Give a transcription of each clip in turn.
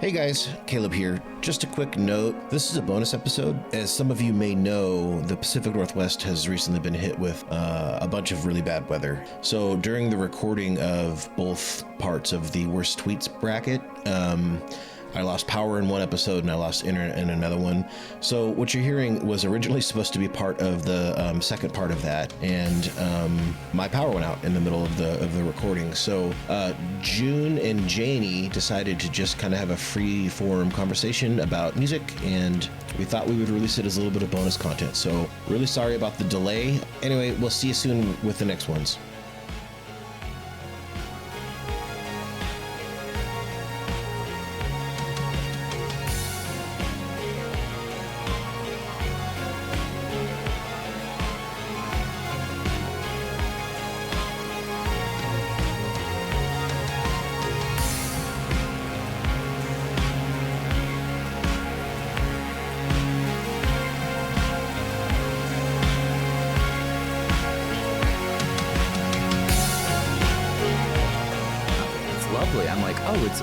Hey guys, Caleb here. Just a quick note, this is a bonus episode. As some of you may know, the Pacific Northwest has recently been hit with a bunch of really bad weather. So during the recording of both parts of the worst tweets bracket, I lost power in one episode and I lost internet in another one. So what you're hearing was originally supposed to be part of the second part of that, and my power went out in the middle of the recording. So June and Janie decided to just kind of have a free form conversation about music, and we thought we would release it as a little bit of bonus content. So really sorry about the delay. Anyway, we'll see you soon with the next ones.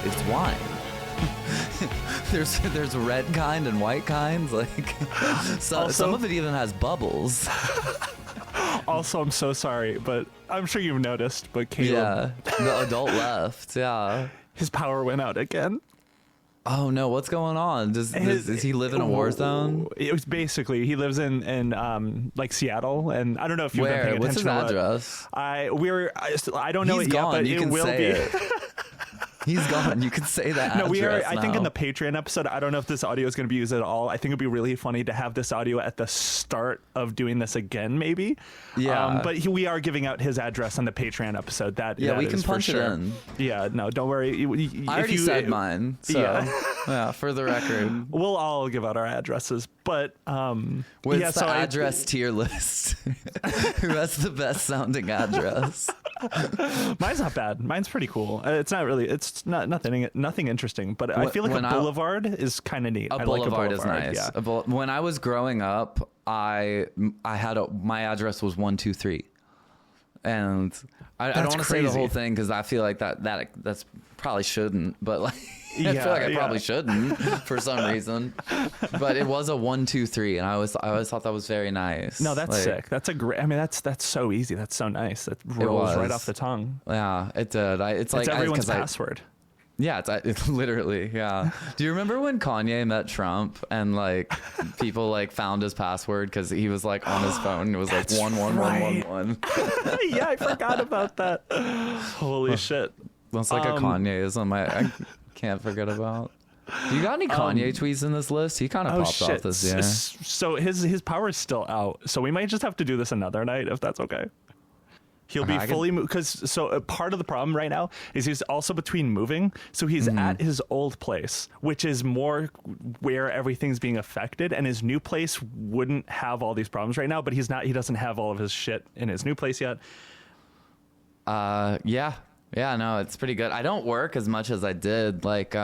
It's wine. there's red kind and white kinds. Some of it even has bubbles. Also, I'm so sorry, but I'm sure you've noticed. But Caleb, the adult left. Yeah, his power went out again. Oh no, what's going on? Does he live in a war zone? It was basically, he lives in like Seattle, and I don't know if you've been paying What's attention. What's his address? I don't know He's it gone. yet, but You it can will say be. it. He's gone. You can say that. No, we are. Now. I think in the Patreon episode, I don't know if this audio is going to be used at all. I think it'd be really funny to have this audio at the start of doing this again, maybe. Yeah. But we are giving out his address on the Patreon episode. That we can punch it in. Yeah. No, don't worry. I already said mine. So, yeah. For the record, we'll all give out our addresses. But what's the address tier list? Who has the best sounding address? Mine's not bad. Mine's pretty cool. It's not really. It's nothing interesting. But I feel like a boulevard is kind of neat. A boulevard is nice. Yeah. When I was growing up, my address was 123, and I don't want to say the whole thing because I feel like that's probably shouldn't. But like. I feel like I probably shouldn't for some reason, but it was a 123, and I always thought that was very nice. No, that's sick. That's a great. I mean, that's so easy. That's so nice. That rolls right off the tongue. Yeah, it did. It's like everyone's password. Yeah, it's literally. Yeah. Do you remember when Kanye met Trump and like people like found his password because he was like on his phone? It was like 11111. Yeah, I forgot about that. Holy shit. That's like a Kanyeism. I can't forget about. Do you got any Kanye tweets in this list? He kind of popped off this year. So his power is still out. So we might just have to do this another night if that's okay. He'll be fully moved because part of the problem right now is he's also between moving. So he's at his old place, which is more where everything's being affected, and his new place wouldn't have all these problems right now. But he's not. He doesn't have all of his shit in his new place yet. Yeah, no, it's pretty good. I don't work as much as I did. Like,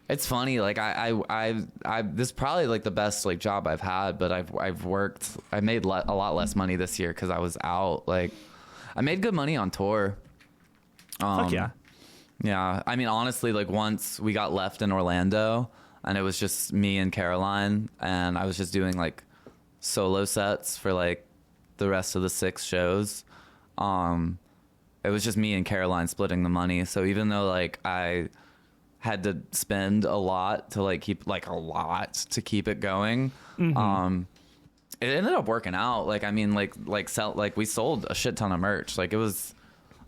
it's funny. Like, I this is probably like the best like job I've had. But I've worked. I made a lot less money this year because I was out. Like, I made good money on tour. Fuck yeah. Yeah, I mean, honestly, like once we got left in Orlando, and it was just me and Caroline, and I was just doing like solo sets for like the rest of the 6 shows. It was just me and Caroline splitting the money. So even though like I had to spend a lot to like keep keep it going, it ended up working out. Like, I mean, we sold a shit ton of merch. Like it was,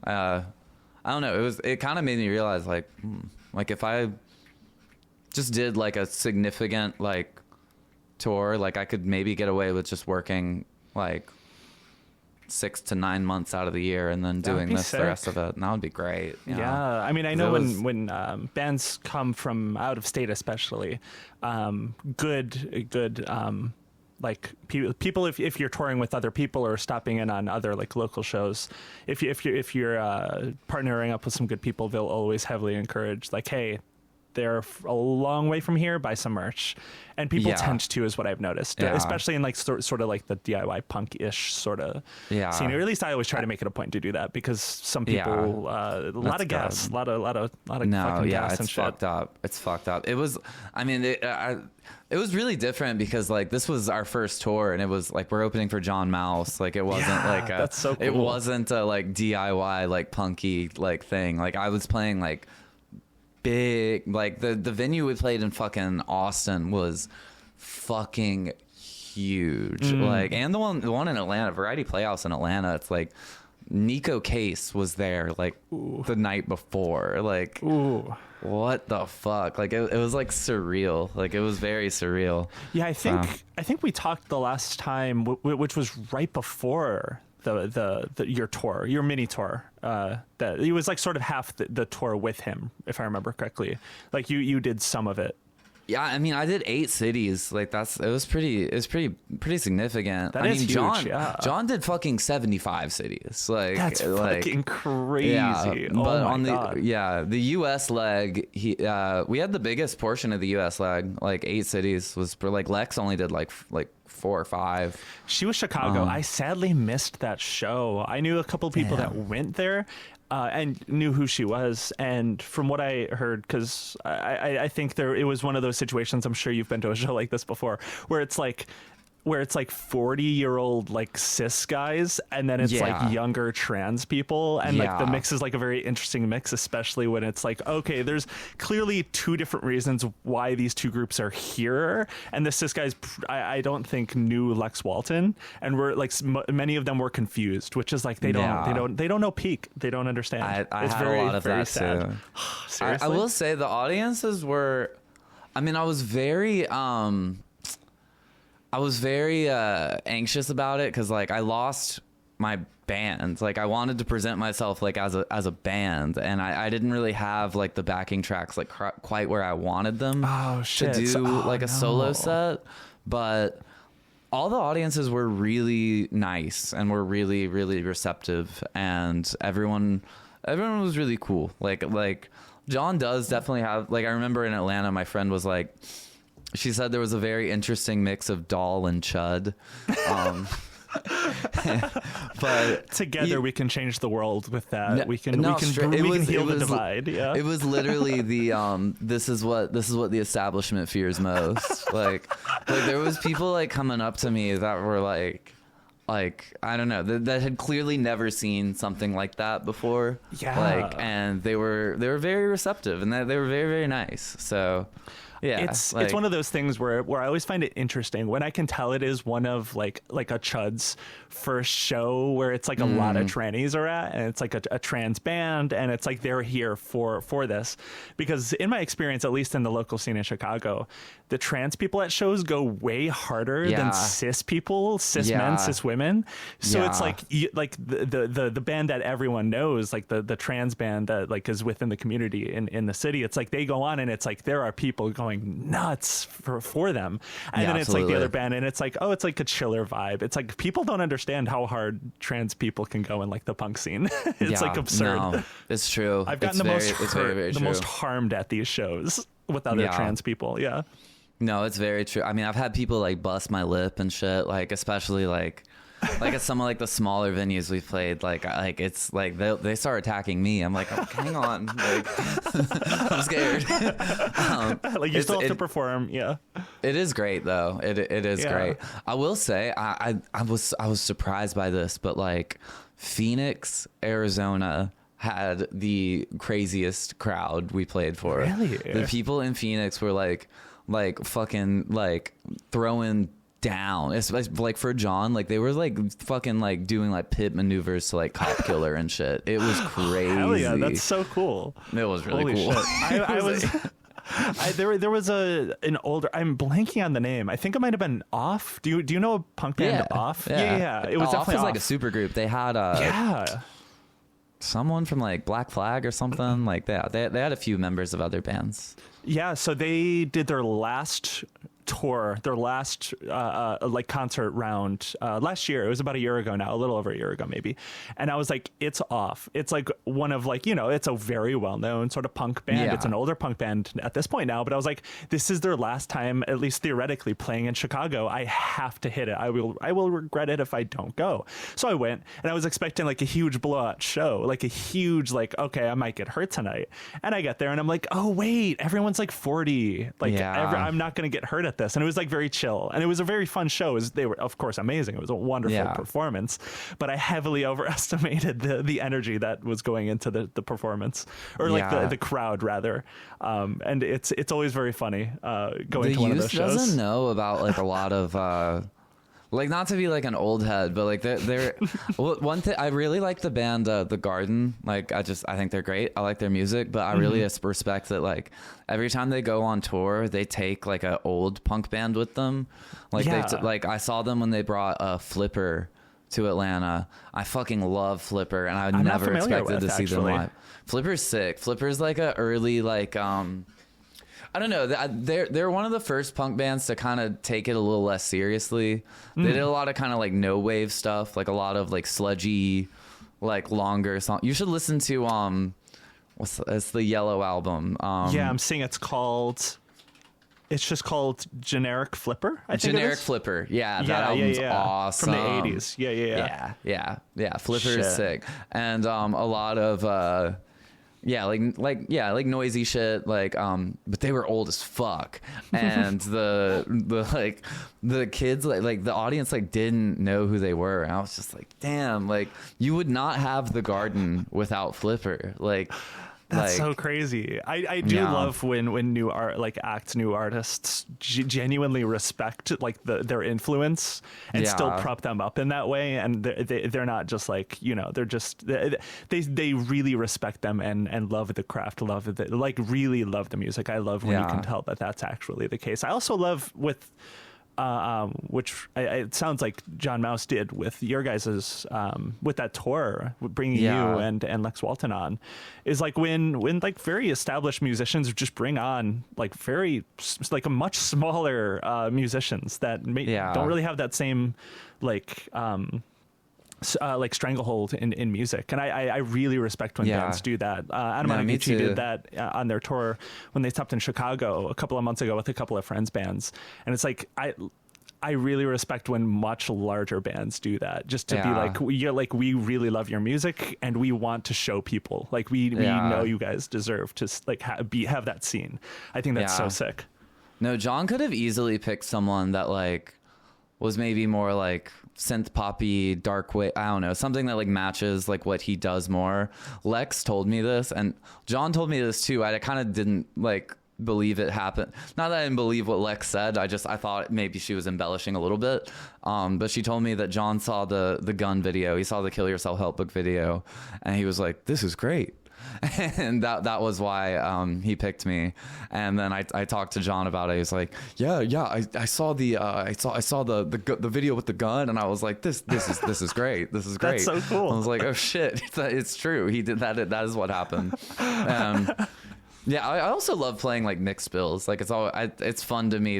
I don't know. It kind of made me realize like if I just did like a significant like tour, like I could maybe get away with just working like 6 to 9 months out of the year and then doing this the rest of it. And that would be great. Yeah. I mean, I know when bands come from out of state, especially, good like people if you're touring with other people or stopping in on other like local shows, if you're partnering up with some good people, they'll always heavily encourage like, hey, they're a long way from here, buy some merch. And people tend to, is what I've noticed, especially in like sort of like the DIY punk-ish sort of scene. Or at least I always try to make it a point to do that, because some people, a lot of gas, a lot of fucking gas and shit. It's fucked up. It was, I mean, it was really different because like this was our first tour, and it was like we're opening for John Mouse. Like it wasn't like that's so cool. It wasn't a like DIY like punky like thing. Like I was playing like big, like the venue we played in fucking Austin was fucking huge. Like, and the one in Atlanta, Variety Playhouse in Atlanta, it's like Nico Case was there like the night before. Like what the fuck? Like it was like surreal. Like it was very surreal. Yeah, I think we talked the last time, which was right before your tour, your mini tour. That it was like sort of half the tour with him, if I remember correctly. Like you did some of it. Yeah, I mean, I did 8 cities. Like it was pretty significant. That is huge, John did fucking 75 cities. Like that's fucking crazy. Yeah, but oh on my God. the US leg, we had the biggest portion of the US leg. Like 8 cities was like Lex only did like 4 or 5. She was Chicago. I sadly missed that show. I knew a couple of people that went there. And knew who she was, and from what I heard, because I think it was one of those situations, I'm sure you've been to a show like this before, where it's like 40-year-old like cis guys, and then it's like younger trans people, and like the mix is like a very interesting mix, especially when it's like, okay, there's clearly 2 different reasons why these 2 groups are here, and the cis guys I don't think knew Lex Walton, and were like many of them were confused, which is like they don't know peak, they don't understand. I it's had very, a lot of very that sad. too. Seriously? I will say the audiences were, I mean, I was very anxious about it, because like I lost my band. Like I wanted to present myself like as a band, and I didn't really have like the backing tracks like quite where I wanted them to do like a solo set. But all the audiences were really nice and were really, really receptive, and everyone was really cool. Like John does definitely have, like, I remember in Atlanta, my friend was like, she said there was a very interesting mix of doll and chud. But together we can change the world with that. We can heal the divide. Yeah. It was literally the this is what the establishment fears most. like there was people like coming up to me that were like I don't know, that had clearly never seen something like that before. Yeah. Like, and they were very receptive, and they were very, very nice. So yeah, it's one of those things where I always find it interesting when I can tell it is one of like a chud's first show where it's like a lot of trannies are at, and it's like a trans band, and it's like they're here for this, because in my experience, at least in the local scene in Chicago, the trans people at shows go way harder than cis people, cis men, cis women. So it's like the band that everyone knows, like the trans band that like is within the community in the city. It's like they go on, and it's like there are people going nuts for them, and then it's like the other band, and it's like, oh, it's like a chiller vibe. It's like people don't understand how hard trans people can go in like the punk scene. It's like absurd. No, it's true. I've gotten the most hurt, the most harmed at these shows with other trans people. Yeah. No, it's very true. I mean, I've had people like bust my lip and shit, like especially like at some of like the smaller venues we've played, like it's like they start attacking me. I'm like, oh, hang on, like I'm scared. Like you still have to perform. Yeah, it is great though. It is great. I will say I was surprised by this, but like Phoenix, Arizona had the craziest crowd we played for. Really? The people in Phoenix were like fucking like throwing down. It's like for John, like they were like fucking like doing like pit maneuvers to like cop killer and shit. It was crazy. Hell yeah, that's so cool. It was really Holy cool. Shit. I was there was an older, I'm blanking on the name. I think it might have been Off. Do you know a punk band Off? Yeah. It was definitely Off. Like a super group. They had someone from like Black Flag or something like that. They had a few members of other bands. Yeah, so they did their last tour, their last like concert round last year. It was about a year ago now, a little over a year ago maybe. And I was like, it's off. It's like one of like, you know, it's a very well-known sort of punk band. Yeah. It's an older punk band at this point now, but I was like, this is their last time, at least theoretically, playing in Chicago. I have to hit it. I will regret it if I don't go. So I went, and I was expecting like a huge blowout show, like a huge, like, okay, I might get hurt tonight. And I get there and I'm like, oh wait, everyone's like 40. Like I'm not going to get hurt at this. And it was like very chill, and it was a very fun show. They were of course amazing. It was a wonderful performance, but I heavily overestimated the energy that was going into the performance, or like the crowd rather. And it's always very funny going to one of those shows. The youth doesn't know about like a lot of like, not to be like an old head, but like they're well, one thing I really like the band The Garden. Like I think they're great. I like their music, but I really respect that like every time they go on tour, they take like an old punk band with them. Like like I saw them when they brought Flipper to Atlanta. I fucking love Flipper, and I'm never expected to see them live. Flipper's sick. Flipper's like a early like I don't know. They're one of the first punk bands to kind of take it a little less seriously. They did a lot of kind of like no wave stuff, like a lot of like sludgy, like longer song. You should listen to it's the Yellow album. I'm seeing it's just called Generic Flipper. I think Generic Flipper. Yeah, that album's awesome. From the 80s. Yeah. Flipper is sick, and a lot of. Like noisy shit, like but they were old as fuck, and the kids like the audience like didn't know who they were, and I was just like, damn, like you would not have The Garden without Flipper. Like that's so crazy. I do love when new artists genuinely respect like their influence and still prop them up in that way, and they're not just like, you know, they're just they really respect them and love the craft, really love the music. I love when you can tell that that's actually the case. I also love with which it sounds like John Mouse did with your guys's with that tour, bringing you and Lex Walton on, is like when like very established musicians just bring on like a much smaller musicians that don't really have that same like stranglehold in music, and I really respect when bands do that. Adam Anaguchi did that on their tour when they stopped in Chicago a couple of months ago with a couple of friends' bands, and it's like I really respect when much larger bands do that, just to be like, we really love your music and we want to show people, like we know you guys deserve to like have that scene. I think that's so sick. No, John could have easily picked someone that like was maybe more like synth poppy, dark wave, I don't know, something that like matches like what he does more. Lex told me this, and John told me this too. I kind of didn't like believe it happened. Not that I didn't believe what Lex said, I thought maybe she was embellishing a little bit. But she told me that John saw the Gun video, he saw the Kill Yourself Help Book video, and he was like, this is great. And that was why he picked me. And then I talked to John about it. He was like, I saw the video with the gun, and I was like, this is great. This is great. That's so cool. I was like, oh shit, it's true. He did that. That is what happened. Yeah, I also love playing like mixed bills. Like it's fun to me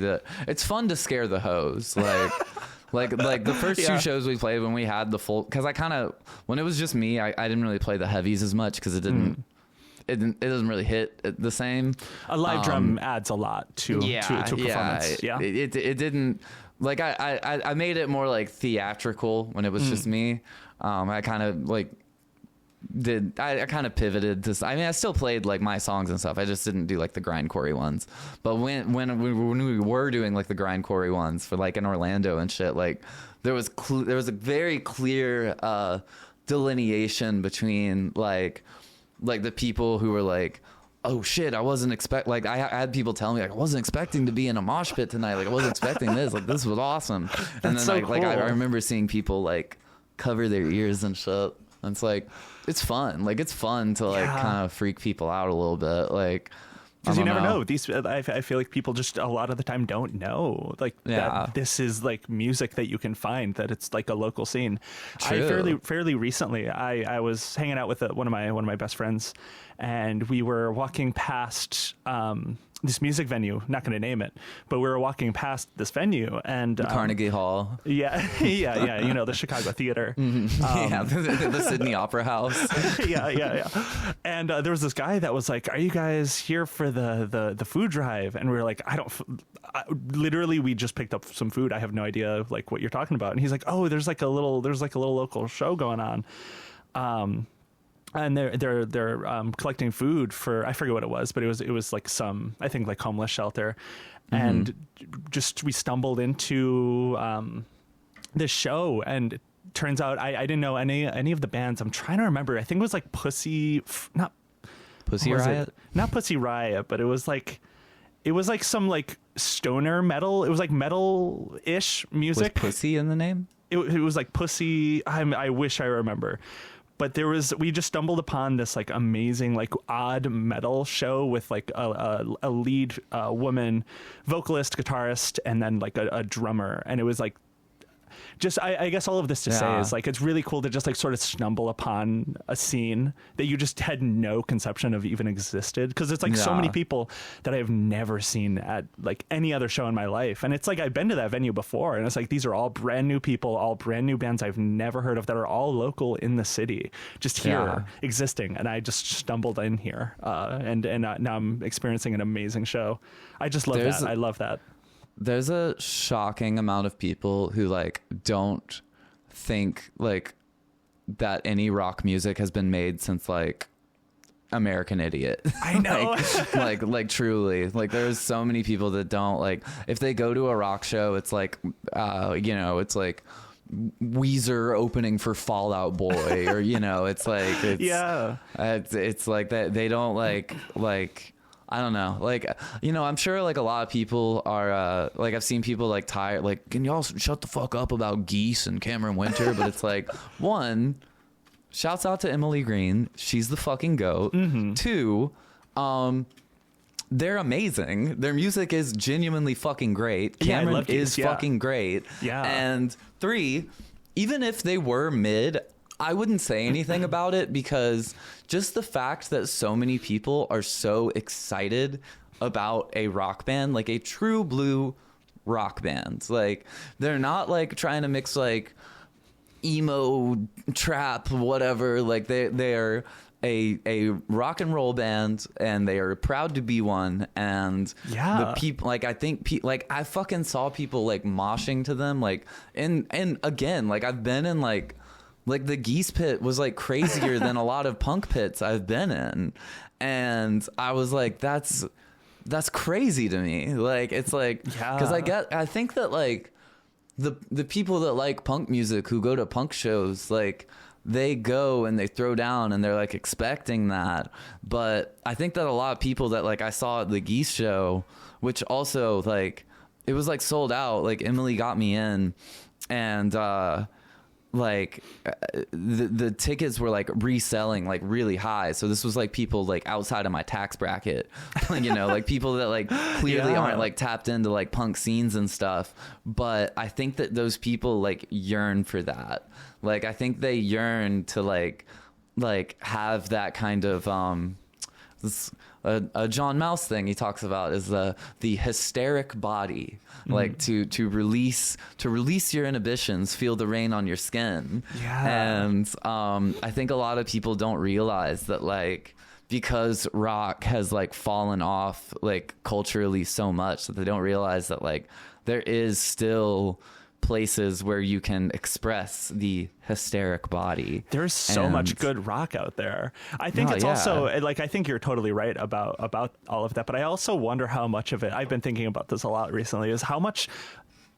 it's fun to scare the hoes. Like the first two shows we played when we had the full, because when it was just me, I didn't really play the heavies as much because it doesn't really hit the same. A live drum adds a lot to a performance. Yeah, it didn't, like I made it more like theatrical when it was just me. I kind of like I kind of pivoted to, I mean, I still played like my songs and stuff. I just didn't do like the grindcore ones. But when we were doing like the grindcore ones for like in Orlando and shit, like there was a very clear delineation between like the people who were like, oh shit, I wasn't like I had people tell me like I wasn't expecting to be in a mosh pit tonight. Like I wasn't expecting this. Like this was awesome. And then so cool. I remember seeing people like cover their ears and shit. And it's like, it's fun. Like, it's fun to like kind of freak people out a little bit. Like, because you never know. I feel like people just a lot of the time don't know like that this is like music that you can find, that it's like a local scene. True. Fairly recently, I was hanging out with one of my best friends, and we were walking past this music venue, not going to name it, but we were walking past this venue and Carnegie Hall. Yeah, the Chicago Theater. The Sydney Opera House. yeah. And there was this guy that was like, "Are you guys here for the food drive?" And we were like, literally we just picked up some food. I have no idea like what you're talking about. And he's like, "Oh, there's like a little local show going on." And they're collecting food for, I forget what it was, but it was like some, I think like homeless shelter. And just we stumbled into this show, and it turns out I didn't know any of the bands. I'm trying to remember. I think it was like not Pussy Riot, but it was like some like stoner metal. It was like metal-ish music. Was Pussy in the name? It was like Pussy. I wish I remember. But we just stumbled upon this like amazing, like odd metal show with like a lead woman vocalist, guitarist, and then like a drummer. And it was like, just, I guess all of this to say is like, it's really cool to just like sort of stumble upon a scene that you just had no conception of even existed. Cause it's like so many people that I've never seen at like any other show in my life. And it's like, I've been to that venue before, and it's like, these are all brand new people, all brand new bands I've never heard of that are all local in the city, just here existing. And I just stumbled in here. And now I'm experiencing an amazing show. I just love that. I love that. There's a shocking amount of people who like don't think like that any rock music has been made since like American Idiot. I know. like truly, like there's so many people that don't like, if they go to a rock show, it's like it's like Weezer opening for Fall Out Boy, or it's like it's like that. They don't like I don't know. Like, I'm sure like a lot of people are like, I've seen people like tired, like, can y'all shut the fuck up about Geese and Cameron Winter? But it's like, one, shouts out to Emily Green. She's the fucking GOAT. Mm-hmm. Two, they're amazing. Their music is genuinely fucking great. Cameron is fucking great. Yeah. And three, even if they were mid, I wouldn't say anything about it, because just the fact that so many people are so excited about a rock band, like a true blue rock band, like they're not like trying to mix like emo, trap, whatever. Like they're a rock and roll band, and they are proud to be one. And the people, like, I think like I fucking saw people like moshing to them, like, and again, like I've been in like the Geese pit was like crazier than a lot of punk pits I've been in. And I was like, that's crazy to me. Like, it's like, cause I think that like the people that like punk music who go to punk shows, like they go and they throw down and they're like expecting that. But I think that a lot of people that like I saw at the Geese show, which also like, it was like sold out, like Emily got me in, and, like the tickets were like reselling like really high. So this was like people like outside of my tax bracket, like people that like clearly aren't like tapped into like punk scenes and stuff. But I think that those people like yearn for that. Like I think they yearn to like have that kind of a John Mouse thing he talks about is the hysteric body, like to release your inhibitions, feel the rain on your skin. And I think a lot of people don't realize that, like, because rock has like fallen off like culturally so much, that they don't realize that like there is still places where you can express the hysteric body. There's so much good rock out there. I think also like, I think you're totally right about all of that, but I also wonder how much of it, I've been thinking about this a lot recently, is how much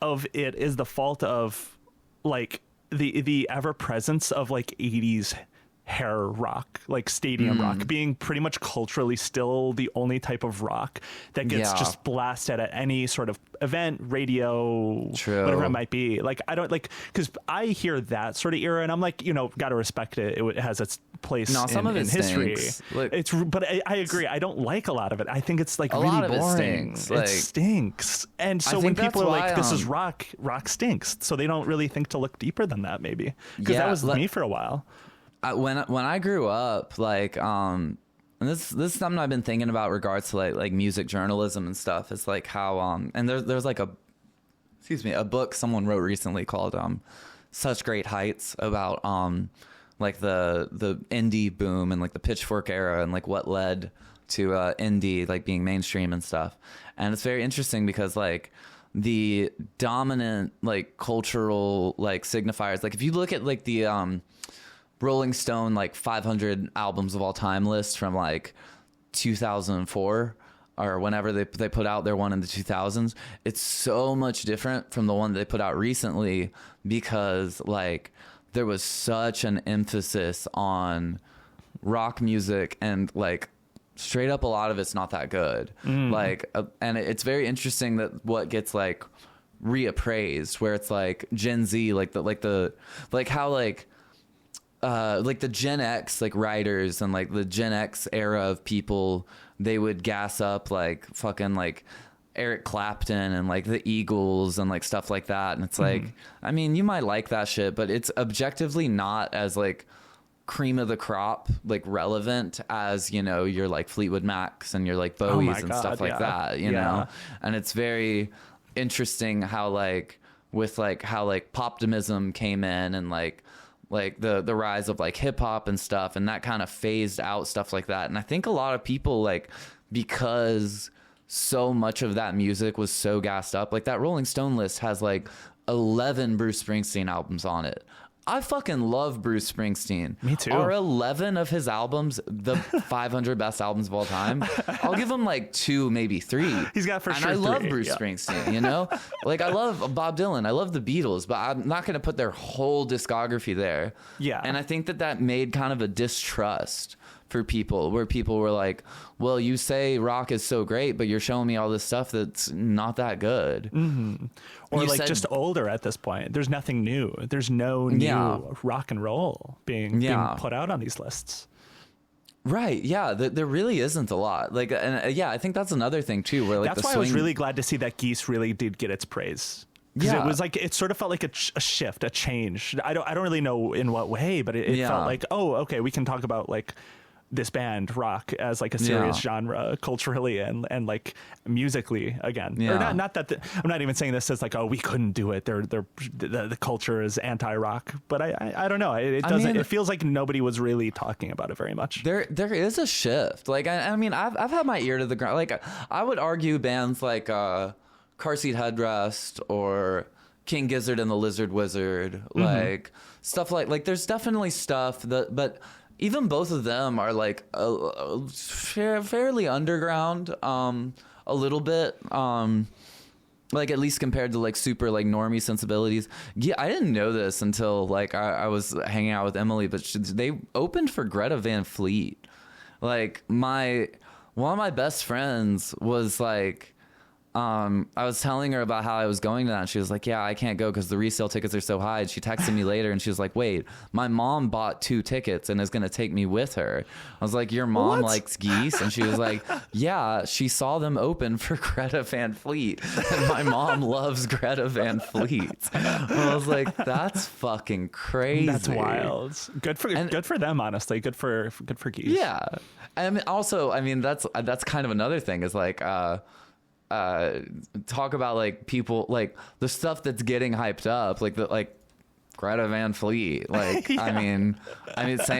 of it is the fault of like the ever presence of like 80s hair rock, like stadium rock, being pretty much culturally still the only type of rock that gets just blasted at any sort of event, radio, whatever it might be. Like, I don't like, because I hear that sort of era and I'm like, gotta respect it. It has its place in history. Like, but I agree. I don't like a lot of it. I think it's like really boring. It stinks. And so when people are like, this is rock stinks. So they don't really think to look deeper than that, maybe. Because that was me for a while. When I grew up, like, and this is something I've been thinking about regards to like music journalism and stuff. It's like how and there's like a book someone wrote recently called Such Great Heights about like the indie boom and like the Pitchfork era and like what led to indie like being mainstream and stuff. And it's very interesting because like the dominant like cultural like signifiers, like if you look at like the Rolling Stone like 500 albums of all time list from like 2004 or whenever they put out their one in the 2000s, it's so much different from the one they put out recently because like there was such an emphasis on rock music and like straight up a lot of it's not that good. Like and it's very interesting that what gets like reappraised where it's like Gen Z like how like the Gen X like writers and like the Gen X era of people, they would gas up like fucking like Eric Clapton and like the Eagles and like stuff like that. And it's like, I mean, you might like that shit, but it's objectively not as like cream of the crop, like relevant as, you know, your like Fleetwood Macs and your like Bowies and stuff like that, you know? And it's very interesting how like with like how like poptimism came in and like the rise of like hip hop and stuff, and that kind of phased out stuff like that. And I think a lot of people like, because so much of that music was so gassed up, like that Rolling Stone list has like 11 Bruce Springsteen albums on it. I fucking love Bruce Springsteen. Me too. Are 11 of his albums the 500 best albums of all time? I'll give him like 2, maybe 3. He's got for and sure. I love 3, Bruce Springsteen, you know? Like I love Bob Dylan. I love the Beatles, but I'm not going to put their whole discography there. Yeah. And I think that made kind of a distrust for people where people were like, well, you say rock is so great, but you're showing me all this stuff that's not that good. Or you like said, just older at this point. There's nothing new. There's no new rock and roll being put out on these lists. Right. Yeah. There really isn't a lot. Like, and yeah, I think that's another thing too, where like that's why I was really glad to see that Geese really did get its praise. Because it was like, it sort of felt like a shift, a change. I don't really know in what way, but it felt like, oh, okay, we can talk about like this band rock as like a serious genre culturally and like musically again. Or not that I'm not even saying this as like, oh, we couldn't do it. The culture is anti-rock, but I don't know. It doesn't. I mean, it feels like nobody was really talking about it very much. There is a shift. Like I mean, I've had my ear to the ground. Like I would argue bands like Car Seat Headrest or King Gizzard and the Lizard Wizard, like stuff like there's definitely stuff that, but even both of them are like fairly underground, a little bit, like at least compared to like super like normie sensibilities. Yeah, I didn't know this until like I was hanging out with Emily, but they opened for Greta Van Fleet. Like one of my best friends was like, I was telling her about how I was going to that, and she was like, yeah, I can't go because the resale tickets are so high. And she texted me later and she was like, wait, my mom bought 2 tickets and is going to take me with her. I was like, your mom likes Geese? And she was like, yeah, she saw them open for Greta Van Fleet and my mom loves Greta Van Fleet. And I was like, that's fucking crazy. That's wild. Good for them, honestly. Good for Geese. Yeah. And also, I mean, that's kind of another thing is like, talk about like people like the stuff that's getting hyped up like Greta Van Fleet, like I mean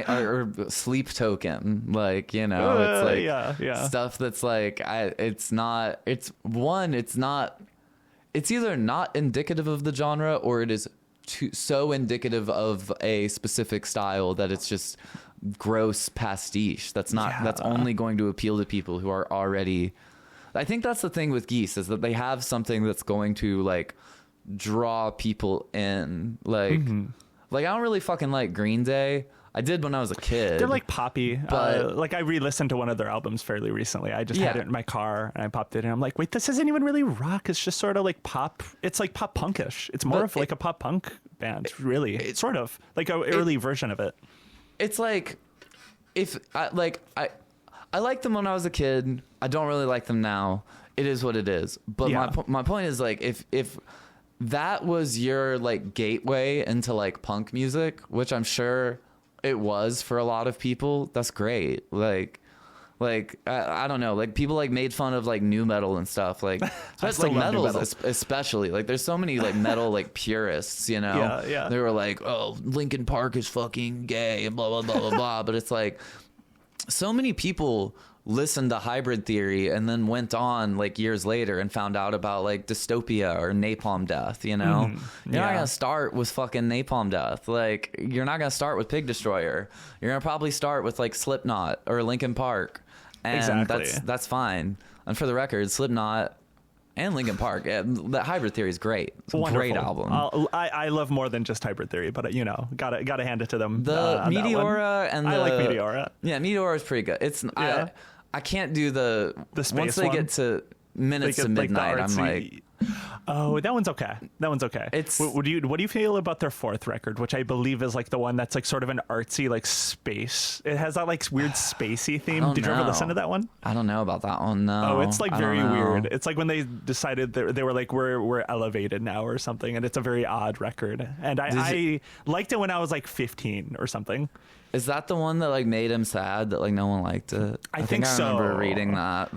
or Sleep Token, like, you know, it's like stuff that's like it's either not indicative of the genre or it is so indicative of a specific style that it's just gross pastiche that's only going to appeal to people who are already. I think that's the thing with Geese is that they have something that's going to like draw people in. Like I don't really fucking like Green Day. I did when I was a kid. They're like poppy. But like I re-listened to one of their albums fairly recently. I just had it in my car and I popped it in. I'm like, wait, this isn't even really rock. It's just sort of like pop. It's like pop punkish. It's more of like a pop punk band, really. It's sort of like an early version of it. It's like I liked them when I was a kid. I don't really like them now. It is what it is. But my point is like if that was your like gateway into like punk music, which I'm sure it was for a lot of people, that's great. Like Like I don't know, like people like made fun of like new metal and stuff, like still like love nu metal metal. especially, like there's so many like metal like purists, you know. Yeah. They were like, oh, Linkin Park is fucking gay and blah blah blah blah blah. But it's like so many people listened to Hybrid Theory and then went on like years later and found out about like Dystopia or Napalm Death, you know. You're not gonna start with fucking Napalm Death. Like you're not gonna start with Pig Destroyer. You're gonna probably start with like Slipknot or Linkin Park, and Exactly. that's fine. And for the record, Slipknot and Linkin Park, the Hybrid Theory is great. It's a Wonderful. great album. I love more than just Hybrid Theory, but you know, gotta hand it to them. The on that one. Meteora and I like Meteora. Yeah, Meteora is pretty good. It's I can't do the space once they one? get to Minutes to Like the Midnight. I'm artsy- like, oh, that one's okay. It's- what do you feel about their fourth record, which I believe is like the one that's like sort of an artsy like space. It has that like weird spacey theme. Did you ever listen to that one? I don't know about that one. No. Oh, it's like I don't very know. weird. It's like when they decided they were like we're elevated now or something, and it's a very odd record. And I liked it when I was like 15 or something. Is that the one that like made him sad that like no one liked it? I think I so. remember reading that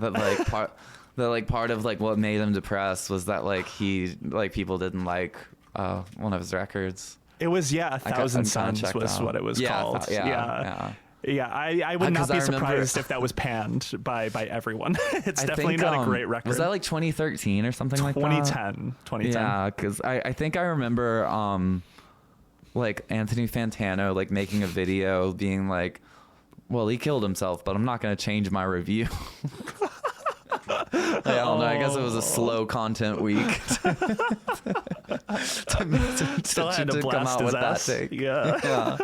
like part of like what made him depressed was that like he like people didn't like one of his records. It was A Thousand I'm Suns checked was out. what it was Yeah, called. yeah. I would not 'Cause be I remember- surprised if that was panned by everyone. It's I definitely think, not a great record. Was that like 2013 or something like that? 2010. Yeah, because I think I remember like Anthony Fantano like making a video being like, well, he killed himself, but I'm not going to change my review. I don't know. I guess it was a slow content week Still had to blast his ass. Yeah.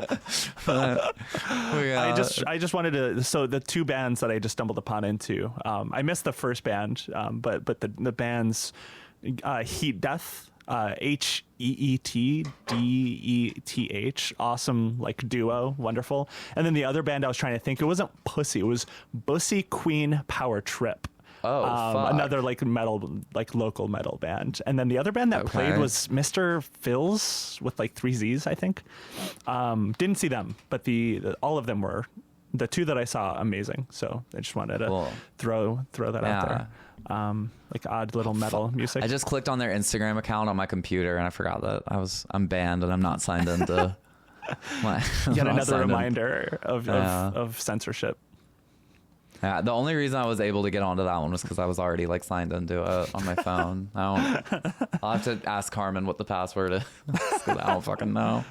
I just wanted to. So the two bands that I just stumbled upon into, I missed the first band, but the bands, Heat Death. HEETDEETH, awesome like duo, wonderful. And then the other band I was trying to think, it wasn't Pussy, it was Bussy Queen Power Trip. Oh, fuck. Another like metal, like local metal band. And then the other band that played was Mr. Phil's with like 3 Z's, I think. Didn't see them, but all of them were. The two that I saw, amazing. So I just wanted to throw that out there. Like odd little metal music. I just clicked on their Instagram account on my computer and I forgot that I'm banned and I'm not signed into. Yet another reminder of censorship. Yeah, the only reason I was able to get onto that one was because I was already like signed into it on my phone. I'll have to ask Carmen what the password is because I don't fucking know.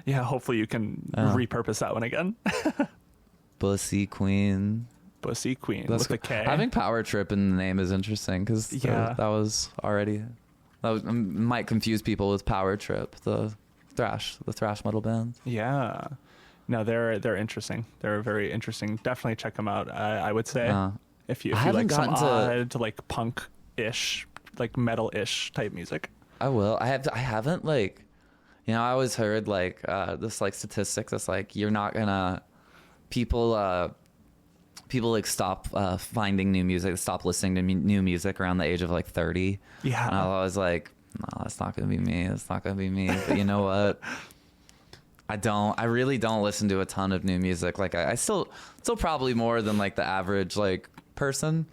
Yeah, hopefully you can repurpose that one again. Bussy Queen. Bussy Queen with a K. Having Power Trip in the name is interesting because that was already might confuse people with Power Trip, the thrash metal band. Yeah. No, they're interesting. They're very interesting. Definitely check them out. I would say if you like some odd to like punk-ish, like metal-ish type music. I will. I haven't like, I always heard like this like statistic that's like you're not gonna people like stop finding new music, stop listening to new music around the age of like 30. Yeah. And I was like, no, that's not gonna be me. It's not gonna be me. But you know what? I really don't listen to a ton of new music. Like I still probably more than like the average like person,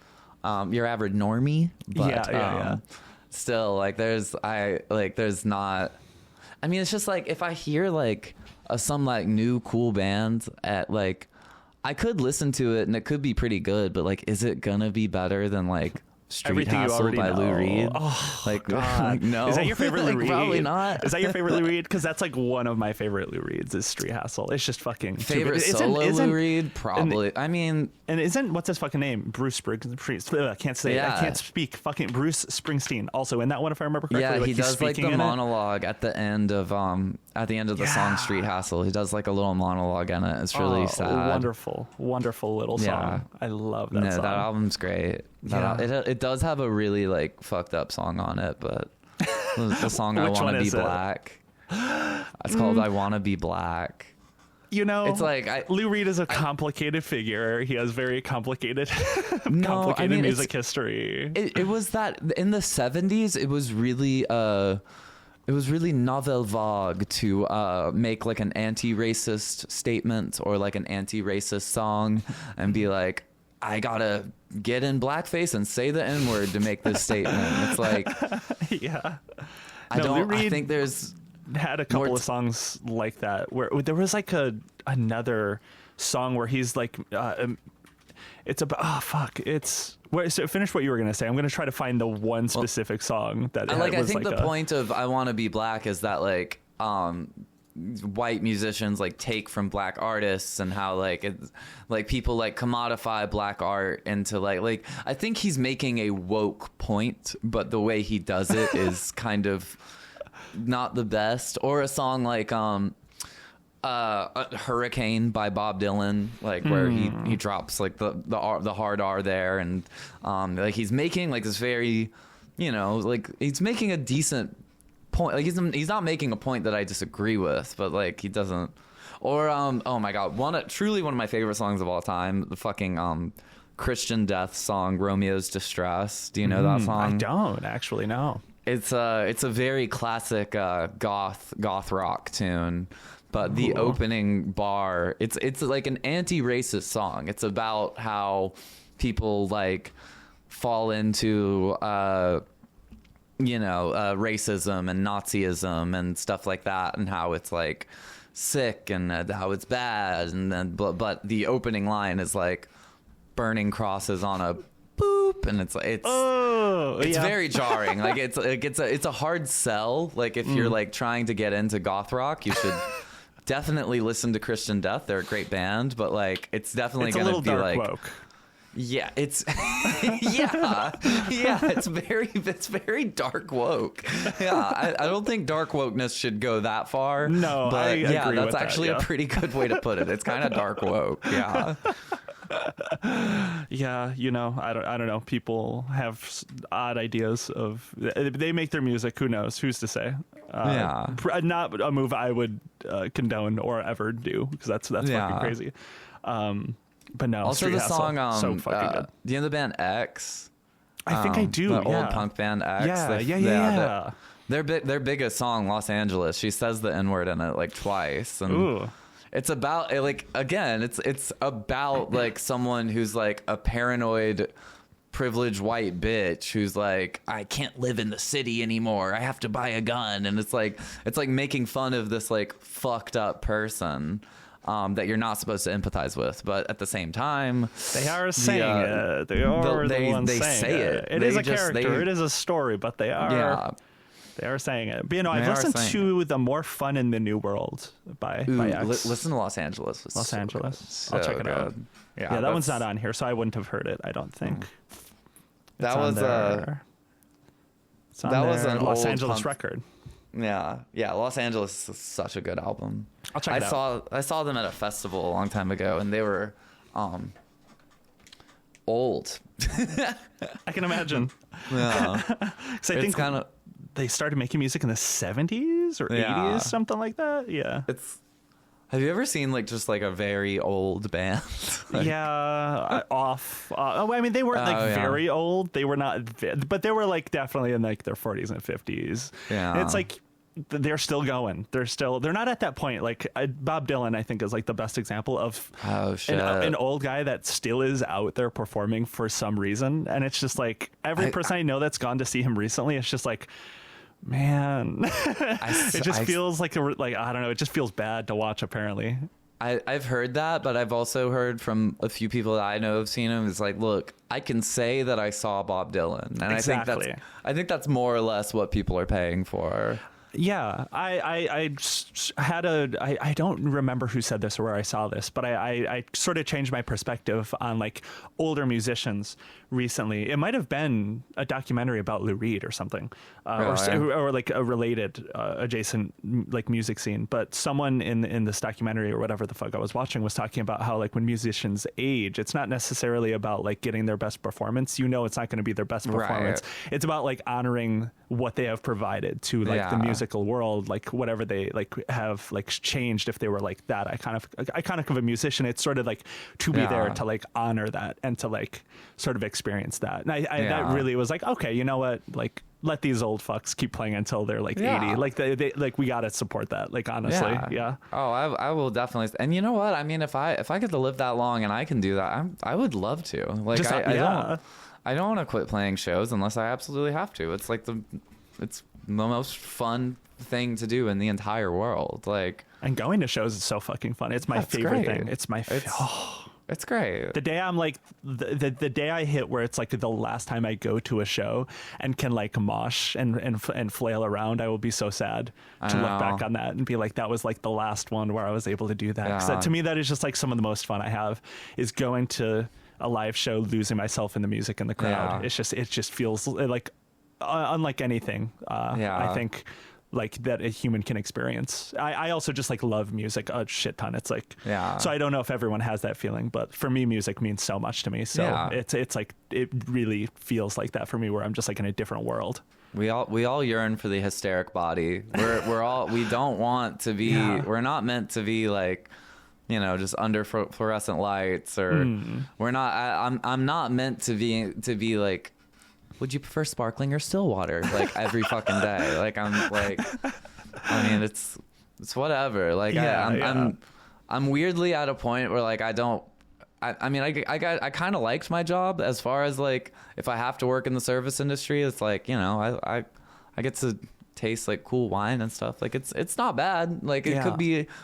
your average normie. But still like there's not. I mean, it's just like if I hear like some like new cool band at like, I could listen to it and it could be pretty good, but like, is it gonna be better than like Street Everything Hassle by Lou Reed? Oh, like, God. no. Is that your favorite Lou Reed? Probably not. Is that your favorite Lou Reed? Because that's like one of my favorite Lou Reeds is Street Hassle. It's just fucking favorite solo Lou Reed? Probably. I mean, and isn't what's his fucking name? Bruce Springsteen. I can't say it. I can't speak. Fucking Bruce Springsteen. Also in that one, if I remember correctly. Yeah, like he does like the monologue at the end of the song Street Hassle. He does like a little monologue in it. It's really sad. Wonderful little song. I love that song. That album's great. It does have a really like fucked up song on it, but the song I Wanna Be Black. It's called I Wanna Be Black. You know, it's like Lou Reed is a complicated figure. He has very complicated music history. It was that in the 70s. It was really really nouvelle vague to make like an anti-racist statement or like an anti-racist song and be like, I gotta get in blackface and say the N-word to make this statement. It's like, yeah. I think there's had a couple of songs like that where there was like another song where he's like, it's about, so finish what you were going to say. I'm going to try to find the one specific song that I think the point of I Want to Be Black is that like white musicians like take from black artists and how like people like commodify black art into like I think he's making a woke point, but the way he does it is kind of not the best. Or a song like Hurricane by Bob Dylan, like where he drops like the hard R there, and like he's making like this very, like he's making a decent point. Like he's not making a point that I disagree with, but like he doesn't. Or oh my god, truly one of my favorite songs of all time, the fucking Christian Death song Romeo's Distress. Do you know that song? I don't actually know. It's a very classic goth rock tune. But the opening bar, it's like an anti-racist song. It's about how people like fall into racism and Nazism and stuff like that, and how it's like sick and how it's bad. And then but the opening line is like burning crosses on a boop, and it's very jarring. Like it's a hard sell. Like if you're like trying to get into goth rock, you should definitely listen to Christian Death. They're a great band, but like it's definitely going to be like woke. Yeah, it's it's very dark woke. Yeah, I don't think dark wokeness should go that far. No, but I agree that's with actually that, a pretty good way to put it. It's kind of dark woke. Yeah. Yeah, I don't know. People have odd ideas of. They make their music. Who knows? Who's to say? Not a move I would condone or ever do, because that's fucking crazy. But no. Also, the song so fucking good. Do you know the band X? I think I do. The old punk band X. Yeah. Their biggest song, Los Angeles. She says the N-word in it like twice. And ooh. It's about like, again, it's about like someone who's like a paranoid, privileged white bitch who's like, I can't live in the city anymore. I have to buy a gun. And it's like making fun of this like fucked up person that you're not supposed to empathize with. But at the same time, they are saying it. They are the ones saying it. It is a character. It is a story, but they are. Yeah. They are saying it. But I've listened to The More Fun in the New World by X. Listen to Los Angeles. Los Angeles. I'll check it out. Yeah, that one's not on here, so I wouldn't have heard it, I don't think. That was an Los Angeles record. Yeah. Los Angeles is such a good album. I'll check it out. I saw them at a festival a long time ago, and they were old. I can imagine. Yeah. Because I think kind of. They started making music in the 70s or 80s, something like that. Yeah. Have you ever seen like just like a very old band? Like, off. I mean, they weren't very old. They were not, but they were like definitely in like their 40s and 50s. Yeah. And it's like they're still going. They're not at that point. Like Bob Dylan, I think, is like the best example of an old guy that still is out there performing for some reason. And it's just like every person I know that's gone to see him recently, it's just like, man, it just feels like I don't know. It just feels bad to watch. Apparently, I've heard that, but I've also heard from a few people that I know have seen him. It's like, look, I can say that I saw Bob Dylan, and exactly. I think that's more or less what people are paying for. Yeah, I don't remember who said this or where I saw this, but I sort of changed my perspective on like older musicians recently. It might have been a documentary about Lou Reed or something, or like a related adjacent like music scene. But someone in this documentary or whatever the fuck I was watching was talking about how like when musicians age, it's not necessarily about like getting their best performance. It's not going to be their best performance. Right. It's about like honoring what they have provided to like the musical world, like whatever they like have like changed. If they were like that iconic of a musician, it's sort of like to be there to like honor that and to like sort of experience that. And I that really was like, okay, you know what, like let these old fucks keep playing until they're like 80. Like they like we gotta support that. Like honestly, yeah. Oh, I will definitely. And you know what? I mean, if I get to live that long and I can do that, I would love to. Like Just, I don't want to quit playing shows unless I absolutely have to. It's like it's the most fun thing to do in the entire world. Like, and going to shows is so fucking fun. It's my favorite thing. It's my It's great. The day I'm like the day I hit where it's like the last time I go to a show and can like mosh and flail around, I will be so sad to look back on that and be like, that was like the last one where I was able to do that. 'Cause to me, that is just like some of the most fun I have, is going to a live show, losing myself in the music and the crowd. It just feels like unlike anything. I think like that a human can experience. I also just like love music a shit ton. It's like, so I don't know if everyone has that feeling, but for me, music means so much to me. So it's like, it really feels like that for me, where I'm just like in a different world. We all yearn for the hysteric body. We don't want to be, we're not meant to be like, you know, just under fluorescent lights, or we're not, I'm not meant to be like, would you prefer sparkling or still water? Like every fucking day. Like I'm like, I mean, it's whatever. Like I'm weirdly at a point where like I kind of liked my job, as far as like, if I have to work in the service industry, it's like, you know, I get to taste like cool wine and stuff. Like it's not bad. Like it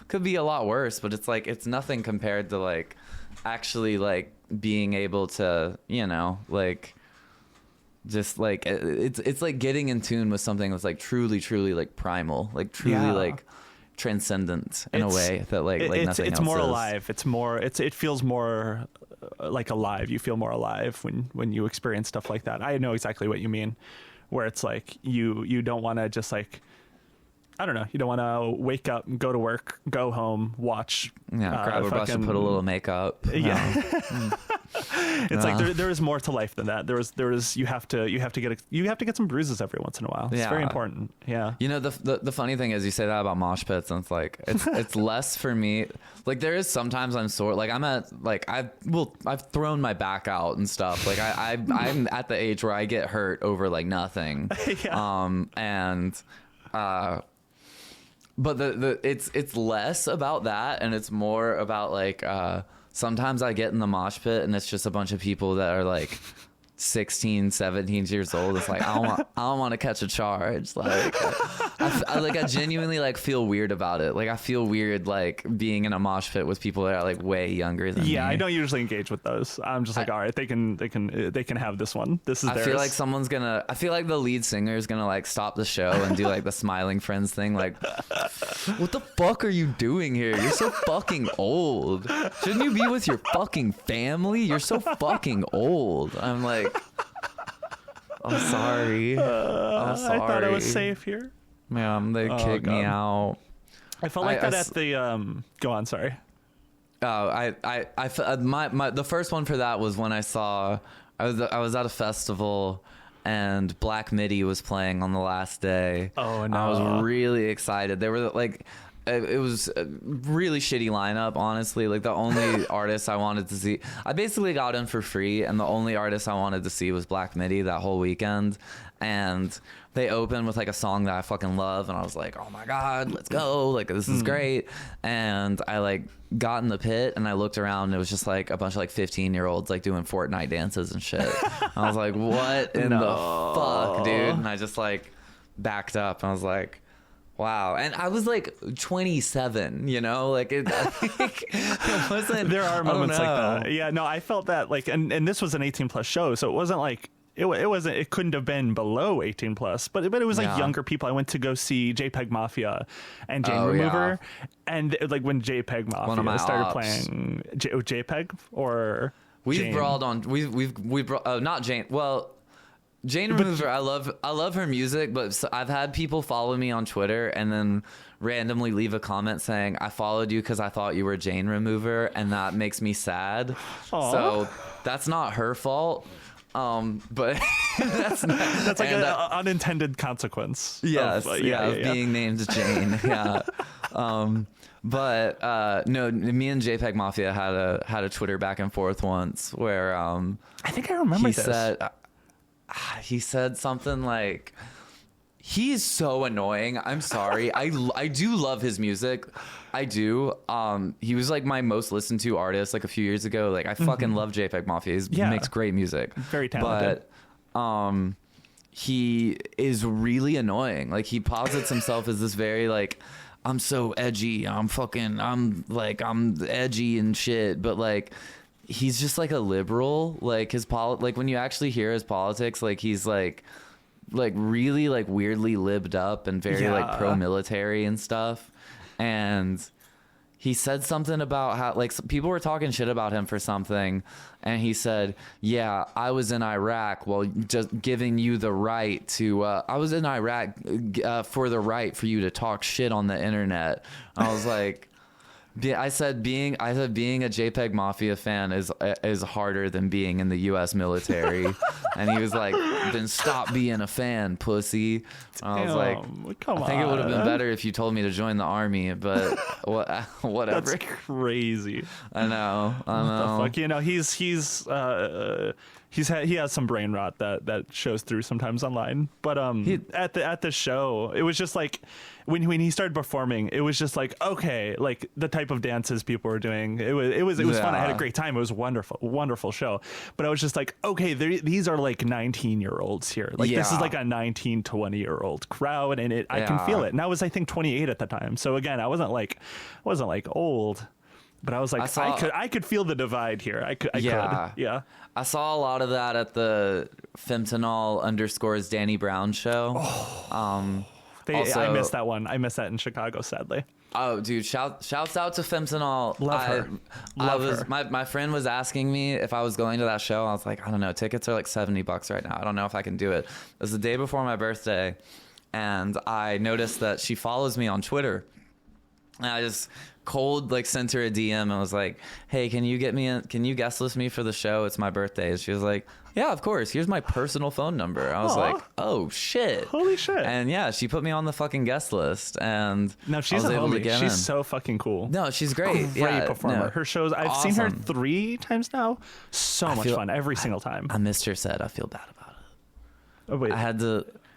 could be a lot worse, but it's like, it's nothing compared to like actually like being able to, you know, like, just like it's like getting in tune with something that's like truly like primal, like truly like transcendent in a way that like nothing else it's more is. alive. It feels more like alive. You feel more alive when you experience stuff like that. I know exactly what you mean, where it's like you don't want to just like, I don't know, you don't want to wake up, go to work, go home, watch, grab a brush and put a little makeup. It's like there is more to life than that. There is you have to get some bruises every once in a while. It's very important. Yeah. You know, the funny thing is, you say that about mosh pits, and it's like it's less for me. Like there is sometimes I'm sore. Like I'm at like I've thrown my back out and stuff. Like I'm at the age where I get hurt over like nothing. But it's less about that, and it's more about like sometimes I get in the mosh pit and it's just a bunch of people that are like 16, 17 years old. It's like, I don't want to catch a charge. Like I genuinely like feel weird about it. Like I feel weird like being in a mosh pit with people that are like way younger than me. I don't usually engage with those. I'm just like, all right, they can have this one. This is theirs. I feel like the lead singer is gonna like stop the show and do like the smiling friends thing. Like, what the fuck are you doing here? You're so fucking old. Shouldn't you be with your fucking family? You're so fucking old. I'm like, I'm sorry. I'm sorry. I thought I was safe here. Man, they kicked me out. I felt like that at the go on, sorry. The first one for that was when I was at a festival and Black Midi was playing on the last day. Oh no. I was really excited. They were like, it was a really shitty lineup, honestly. Like the only artist I wanted to see, I basically got in for free, and the only artist I wanted to see was Black Midi that whole weekend. And they opened with like a song that I fucking love, and I was like, oh my god, let's go, like this is great. And I like got in the pit and I looked around, and it was just like a bunch of like 15-year-olds like doing Fortnite dances and shit. I was like, what in the fuck, dude? And I just like backed up, and I was like, wow. And I was like 27, you know, like it wasn't. There are moments like that. Yeah, no, I felt that like, and this was an 18+ show, so it wasn't like, it couldn't have been below 18+, but it was like younger people. I went to go see JPEG Mafia and Jane Remover, and like when JPEG Mafia started playing, JPEG or we've Jane. brawled on we've not Jane. Well, Jane Remover, I love her music, but I've had people follow me on Twitter and then randomly leave a comment saying, I followed you because I thought you were Jane Remover, and that makes me sad. Aww. So that's not her fault. But that's like an unintended consequence. Yes, of being named Jane. Yeah. But no, me and JPEG Mafia had a Twitter back and forth once where I think I remember this. Said, he said something like, he's so annoying. I'm sorry. I do love his music. I do. He was like my most listened to artist like a few years ago. Like I fucking love JPEG Mafia. He makes great music. Very talented. But he is really annoying. Like he posits himself as this very like, I'm so edgy. I'm edgy and shit. But like, he's just like a liberal. Like like when you actually hear his politics, like he's like really like weirdly libbed up and very like pro-military and stuff. And he said something about how like people were talking shit about him for something, and he said, yeah, I was in Iraq, well, just giving you the right to I was in Iraq for the right for you to talk shit on the internet. I was like, I said being a JPEG Mafia fan is harder than being in the U.S. military. And he was like, then stop being a fan, pussy. I was like, come on. I think it would have been better if you told me to join the army, but whatever. That's crazy. I know. What the fuck? You know, he has some brain rot that shows through sometimes online. But at the show, it was just like when he started performing, it was just like, okay, like the type of dances people were doing. It was fun. I had a great time. It was wonderful show. But I was just like, okay, these are like 19-year-olds here. Like this is like a 19, 20-year-old crowd, and I can feel it. And I was, I think, 28 at the time. So again, I wasn't like old. But I was like, I could feel the divide here. I could. Yeah. I saw a lot of that at the Fentanyl _ Danny Brown show. I missed that one. I missed that in Chicago, sadly. Oh, dude! Shouts out to Fentanyl. Love her. My friend was asking me if I was going to that show. I was like, I don't know. Tickets are like $70 right now. I don't know if I can do it. It was the day before my birthday, and I noticed that she follows me on Twitter. And I just cold like sent her a DM and was like, hey, can you guest list me for the show? It's my birthday. And she was like, yeah, of course. Here's my personal phone number. I was like, oh shit. Holy shit. And yeah, she put me on the fucking guest list, and no, she's a homie. She's so fucking cool. No, she's great. Great performer. No, her shows, I've seen her 3 times now. So much fun every single time. I missed her set. I feel bad about it. Oh wait.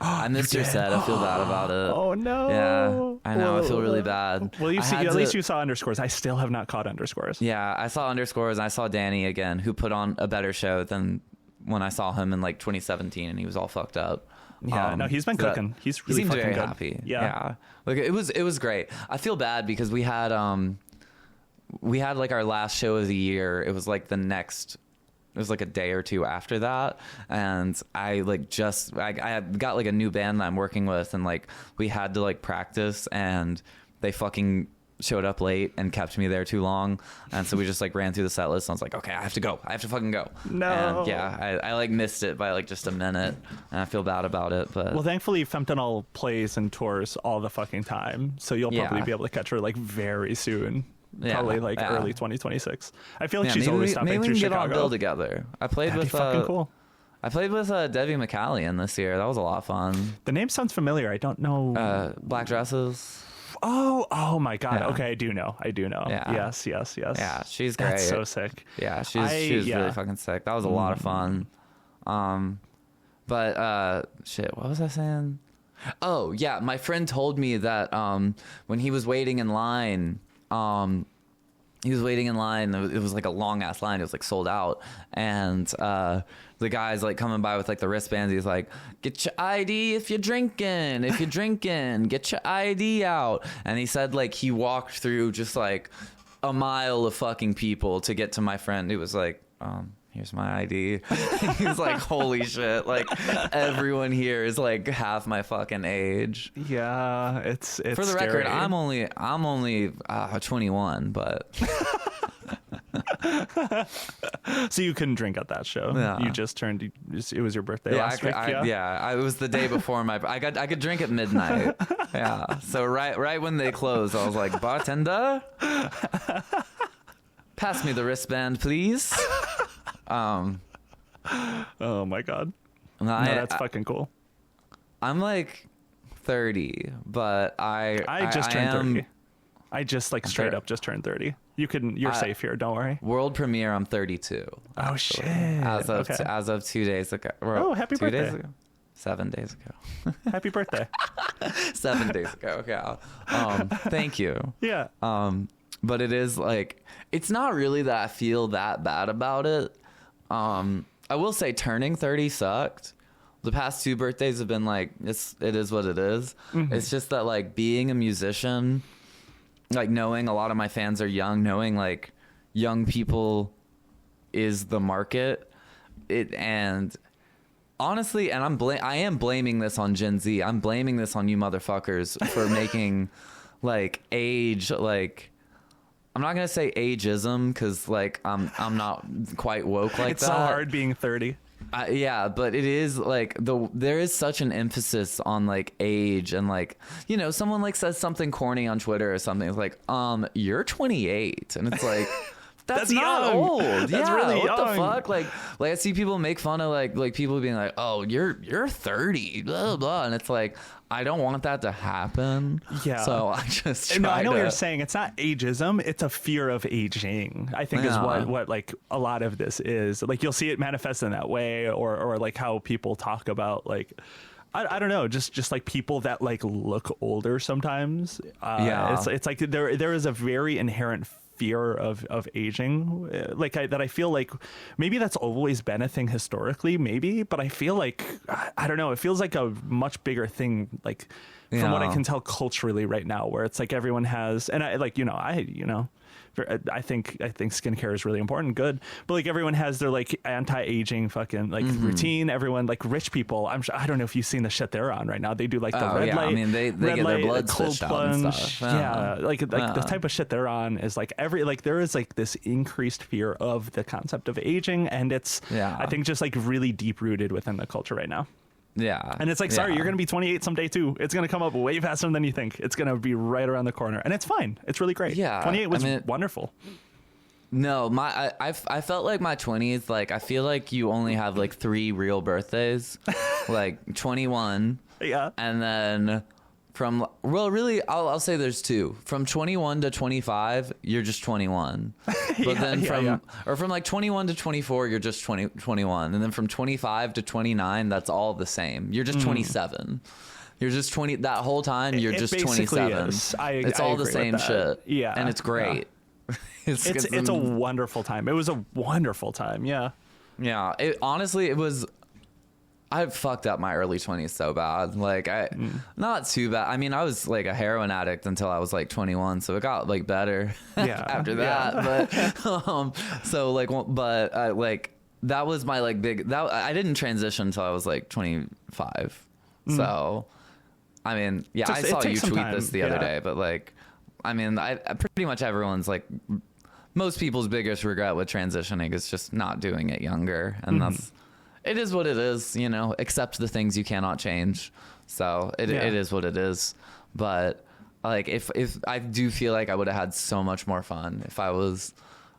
I missed your set. I feel bad about it. Oh no. Yeah, I know. I feel really bad. Well, at least you saw Underscores. I still have not caught Underscores. Yeah, I saw Underscores, and I saw Danny again, who put on a better show than when I saw him in like 2017, and he was all fucked up. Yeah, no, he's been cooking. He's really fucking very good. Happy. Yeah. Like it was great. I feel bad because we had like our last show of the year. It was like it was like a day or two after that, and I got like a new band that I'm working with, and like we had to like practice, and they fucking showed up late and kept me there too long, and so we just like ran through the set list, and I was like, okay, I have to fucking go. No. And yeah, I like missed it by like just a minute, and I feel bad about it. But well, thankfully Fentanyl plays and tours all the fucking time, so you'll probably be able to catch her like very soon. Probably like early 2026. I feel like she's always stopping through Chicago. Maybe we can get on a bill together. That'd be fucking cool. I played with Debbie McCallion this year. That was a lot of fun. The name sounds familiar. I don't know. Black Dresses. Oh my god. Yeah. Okay, I do know. Yeah. Yes. Yeah, she's great. That's so sick. Yeah, she was really fucking sick. That was a lot of fun. But shit, what was I saying? Oh yeah, my friend told me that when he was waiting in line. He was waiting in line. It was like a long ass line. It was like sold out. And the guy's like coming by with like the wristbands. He's like, get your ID if you're drinking. If you're drinking, get your ID out. And he said like he walked through just like a mile of fucking people to get to my friend. He was like, here's my ID. He's like, holy shit. Like everyone here is like half my fucking age. Yeah, it's for the scary. record, I'm only 21, but so you couldn't drink at that show. Yeah. You just turned. It was your birthday last week. It was the day before I could drink at midnight. Yeah. So right when they closed, I was like, bartender, pass me the wristband, please. Oh my god. No, that's fucking cool. I'm like 30, but I just turned 30. I just like straight up just turned 30. You're safe here. Don't worry. World premiere, I'm 32. Oh shit! As of 2 days ago. Oh, happy birthday! 2 days ago. 7 days ago. Happy birthday! 7 days ago. Okay. Thank you. Yeah. But it is like, it's not really that I feel that bad about it. I will say turning 30 sucked. The past 2 birthdays have been like, it is what it is. Mm-hmm. It's just that like being a musician, like knowing a lot of my fans are young, knowing like young people is the market. And honestly, and I am blaming this on Gen Z. I'm blaming this on you motherfuckers for making like age, like, I'm not gonna say ageism because like I'm not quite woke like it's that. It's so hard being 30. Yeah, but it is like there is such an emphasis on like age, and like, you know, someone like says something corny on Twitter or something. It's like, you're 28, and it's like. That's not young. old. That's yeah, really what young. the fuck? Like I see people make fun of like people being like, "Oh, you're 30," blah blah, and it's like, I don't want that to happen. Yeah. So I just no, I know what you're saying. It's not ageism. It's a fear of aging, I think, is what like a lot of this is. Like you'll see it manifest in that way, or like how people talk about like. I don't know, just like people that like look older sometimes. It's like there is a very inherent fear of aging, like that I feel like maybe that's always been a thing historically, maybe, but I feel like I don't know, it feels like a much bigger thing, like from what I can tell culturally right now, where it's like everyone has, and I like, I think skincare is really important, good, but like everyone has their like anti-aging fucking like routine. Everyone, like rich people, I don't know if you've seen the shit they're on right now. They do like the red light. I mean, they get their blood cold switched plunge. out and stuff. The type of shit they're on is like there is like this increased fear of the concept of aging, and it's I think just like really deep rooted within the culture right now. Yeah. And it's like, sorry, you're going to be 28 someday too. It's going to come up way faster than you think. It's going to be right around the corner. And it's fine. It's really great. Yeah. 28 was wonderful. No, I felt like my 20s, like, I feel like you only have like 3 real birthdays, like 21. Yeah. And then I'll say there's 2. From 21 to 25, you're just 21. But then from like 21 to 24, you're just 21. And then from 25 to 29, that's all the same. You're just 27. You're just 20. That whole time, you're just 27. It's all the same shit. Yeah. And it's great. Yeah. It's a wonderful time. It was a wonderful time. Yeah. Yeah. Honestly, it was. I fucked up my early 20s so bad. Like not too bad. I mean, I was like a heroin addict until I was like 21, so it got like better after that. But so like, but like that was my like big. I didn't transition until I was like 25. So, I mean, I saw you tweet this the other day, but like, I mean, I pretty much everyone's like. Most people's biggest regret with transitioning is just not doing it younger, and it is what it is, you know, accept the things you cannot change. So it is what it is. But like, if I do feel like I would have had so much more fun if I was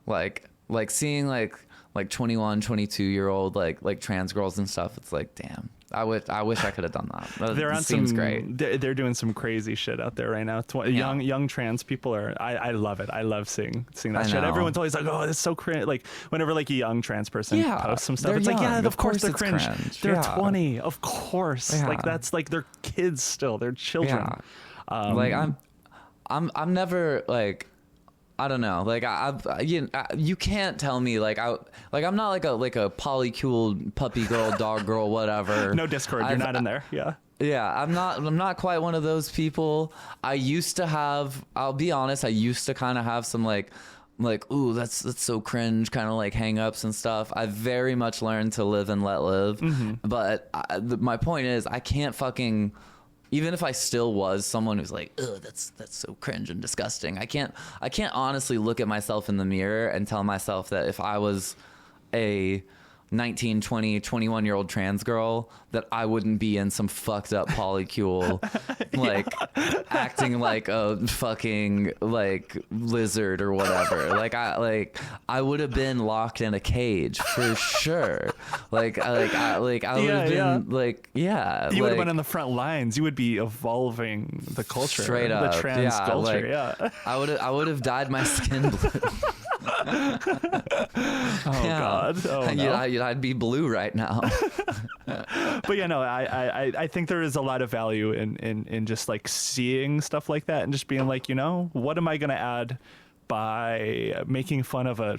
like seeing like 21, 22-year-old, like trans girls and stuff. It's like, damn, I wish I could have done that. They're on seems great. They're doing some crazy shit out there right now. Young trans people are. I love it. I love seeing that shit. Everyone's always like, oh, it's so cringe. Like whenever like a young trans person posts some stuff, it's young. like, yeah, of course they're cringe. They're 20, of course. Yeah. Like that's like they're kids still. They're children. Yeah. Like I'm never like. I don't know. Like you can't tell me I'm not like a polycule puppy girl, dog girl, whatever. No Discord. You're not in there. Yeah. Yeah. I'm not quite one of those people. I used to have. I'll be honest. I used to kind of have some like, ooh, that's so cringe, kind of like hang-ups and stuff. I very much learned to live and let live. But my point is, I can't fucking. Even if I still was someone who's like, ugh, that's so cringe and disgusting. I can't honestly look at myself in the mirror and tell myself that if I was a 19, 20, 21-year-old trans girl that I wouldn't be in some fucked up polycule, like acting like a fucking like lizard or whatever. I would have been locked in a cage for sure. I would have been like, yeah. You would have been on the front lines. You would be evolving the culture, straight up, the trans culture. I would have dyed my skin blue. God! Oh no. I'd be blue right now. But I think there is a lot of value in just like seeing stuff like that and just being like, what am I going to add by making fun of a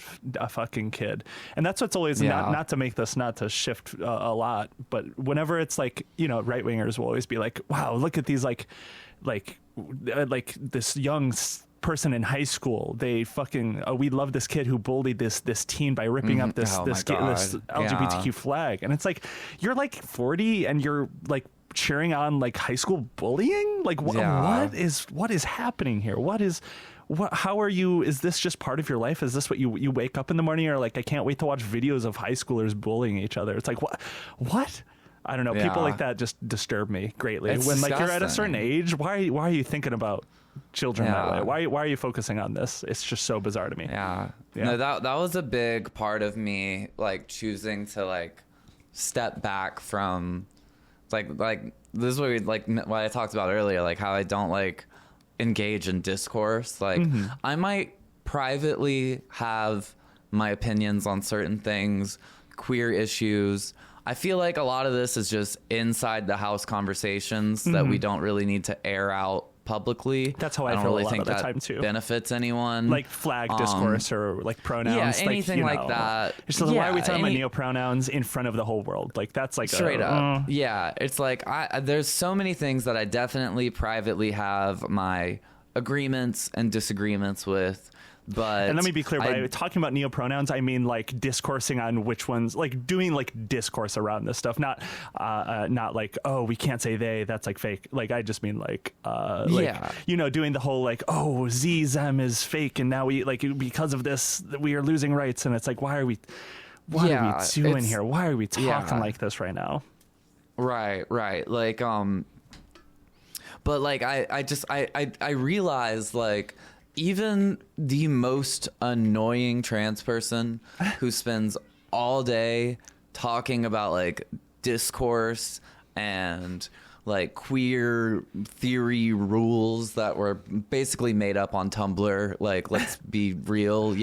fucking kid? And that's what's always not to shift a lot, but whenever it's like, right wingers will always be like, wow, look at these like this young person in high school, they fucking we love this kid who bullied this teen by ripping up this LGBTQ flag. And it's like, you're like 40 and you're like cheering on like high school bullying. Like what is happening here? How are you? Is this just part of your life? Is this what you wake up in the morning or like, I can't wait to watch videos of high schoolers bullying each other? It's like, what? I don't know. Yeah. People like that just disturb me greatly. It's when like you're at a disgusting. certain age, why are you thinking about children that way? Why are you focusing on this? It's just so bizarre to me. Yeah. No, that was a big part of me, like choosing to like step back from like this is what I talked about earlier, like how I don't like engage in discourse. Like I might privately have my opinions on certain things, queer issues. I feel like a lot of this is just inside the house conversations that we don't really need to air out publicly. That's how I don't feel really a lot think of the that time too. Benefits anyone. Like flag discourse or like pronouns. Yeah, anything like that. It's just, why are we talking about neopronouns in front of the whole world? Like that's like straight up. Yeah, it's like there's so many things that I definitely privately have my agreements and disagreements with. But and let me be clear, by talking about neopronouns, I mean like discoursing on which ones, like doing like discourse around this stuff, not like, oh, we can't say they, that's like fake. Like I just mean like doing the whole like, oh, them is fake, and now we like because of this we are losing rights, and it's like, what are we doing here? Why are we talking like this right now? Right. Like but like I realized like even the most annoying trans person who spends all day talking about like discourse and like queer theory rules that were basically made up on Tumblr, like let's be real,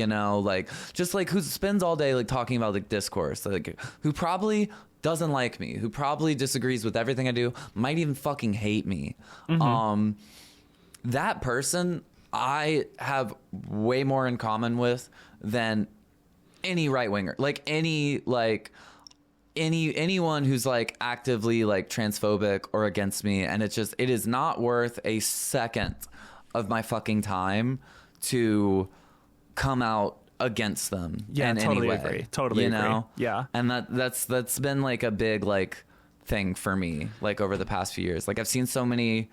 like just like who spends all day like talking about like discourse, like who probably doesn't like me, who probably disagrees with everything I do, might even fucking hate me. That person I have way more in common with than any right winger, like anyone who's like actively like transphobic or against me. And it is not worth a second of my fucking time to come out against them. Yeah, in totally any way, agree. Totally agree. Yeah. And that's been like a big like thing for me, like over the past few years. Like I've seen so many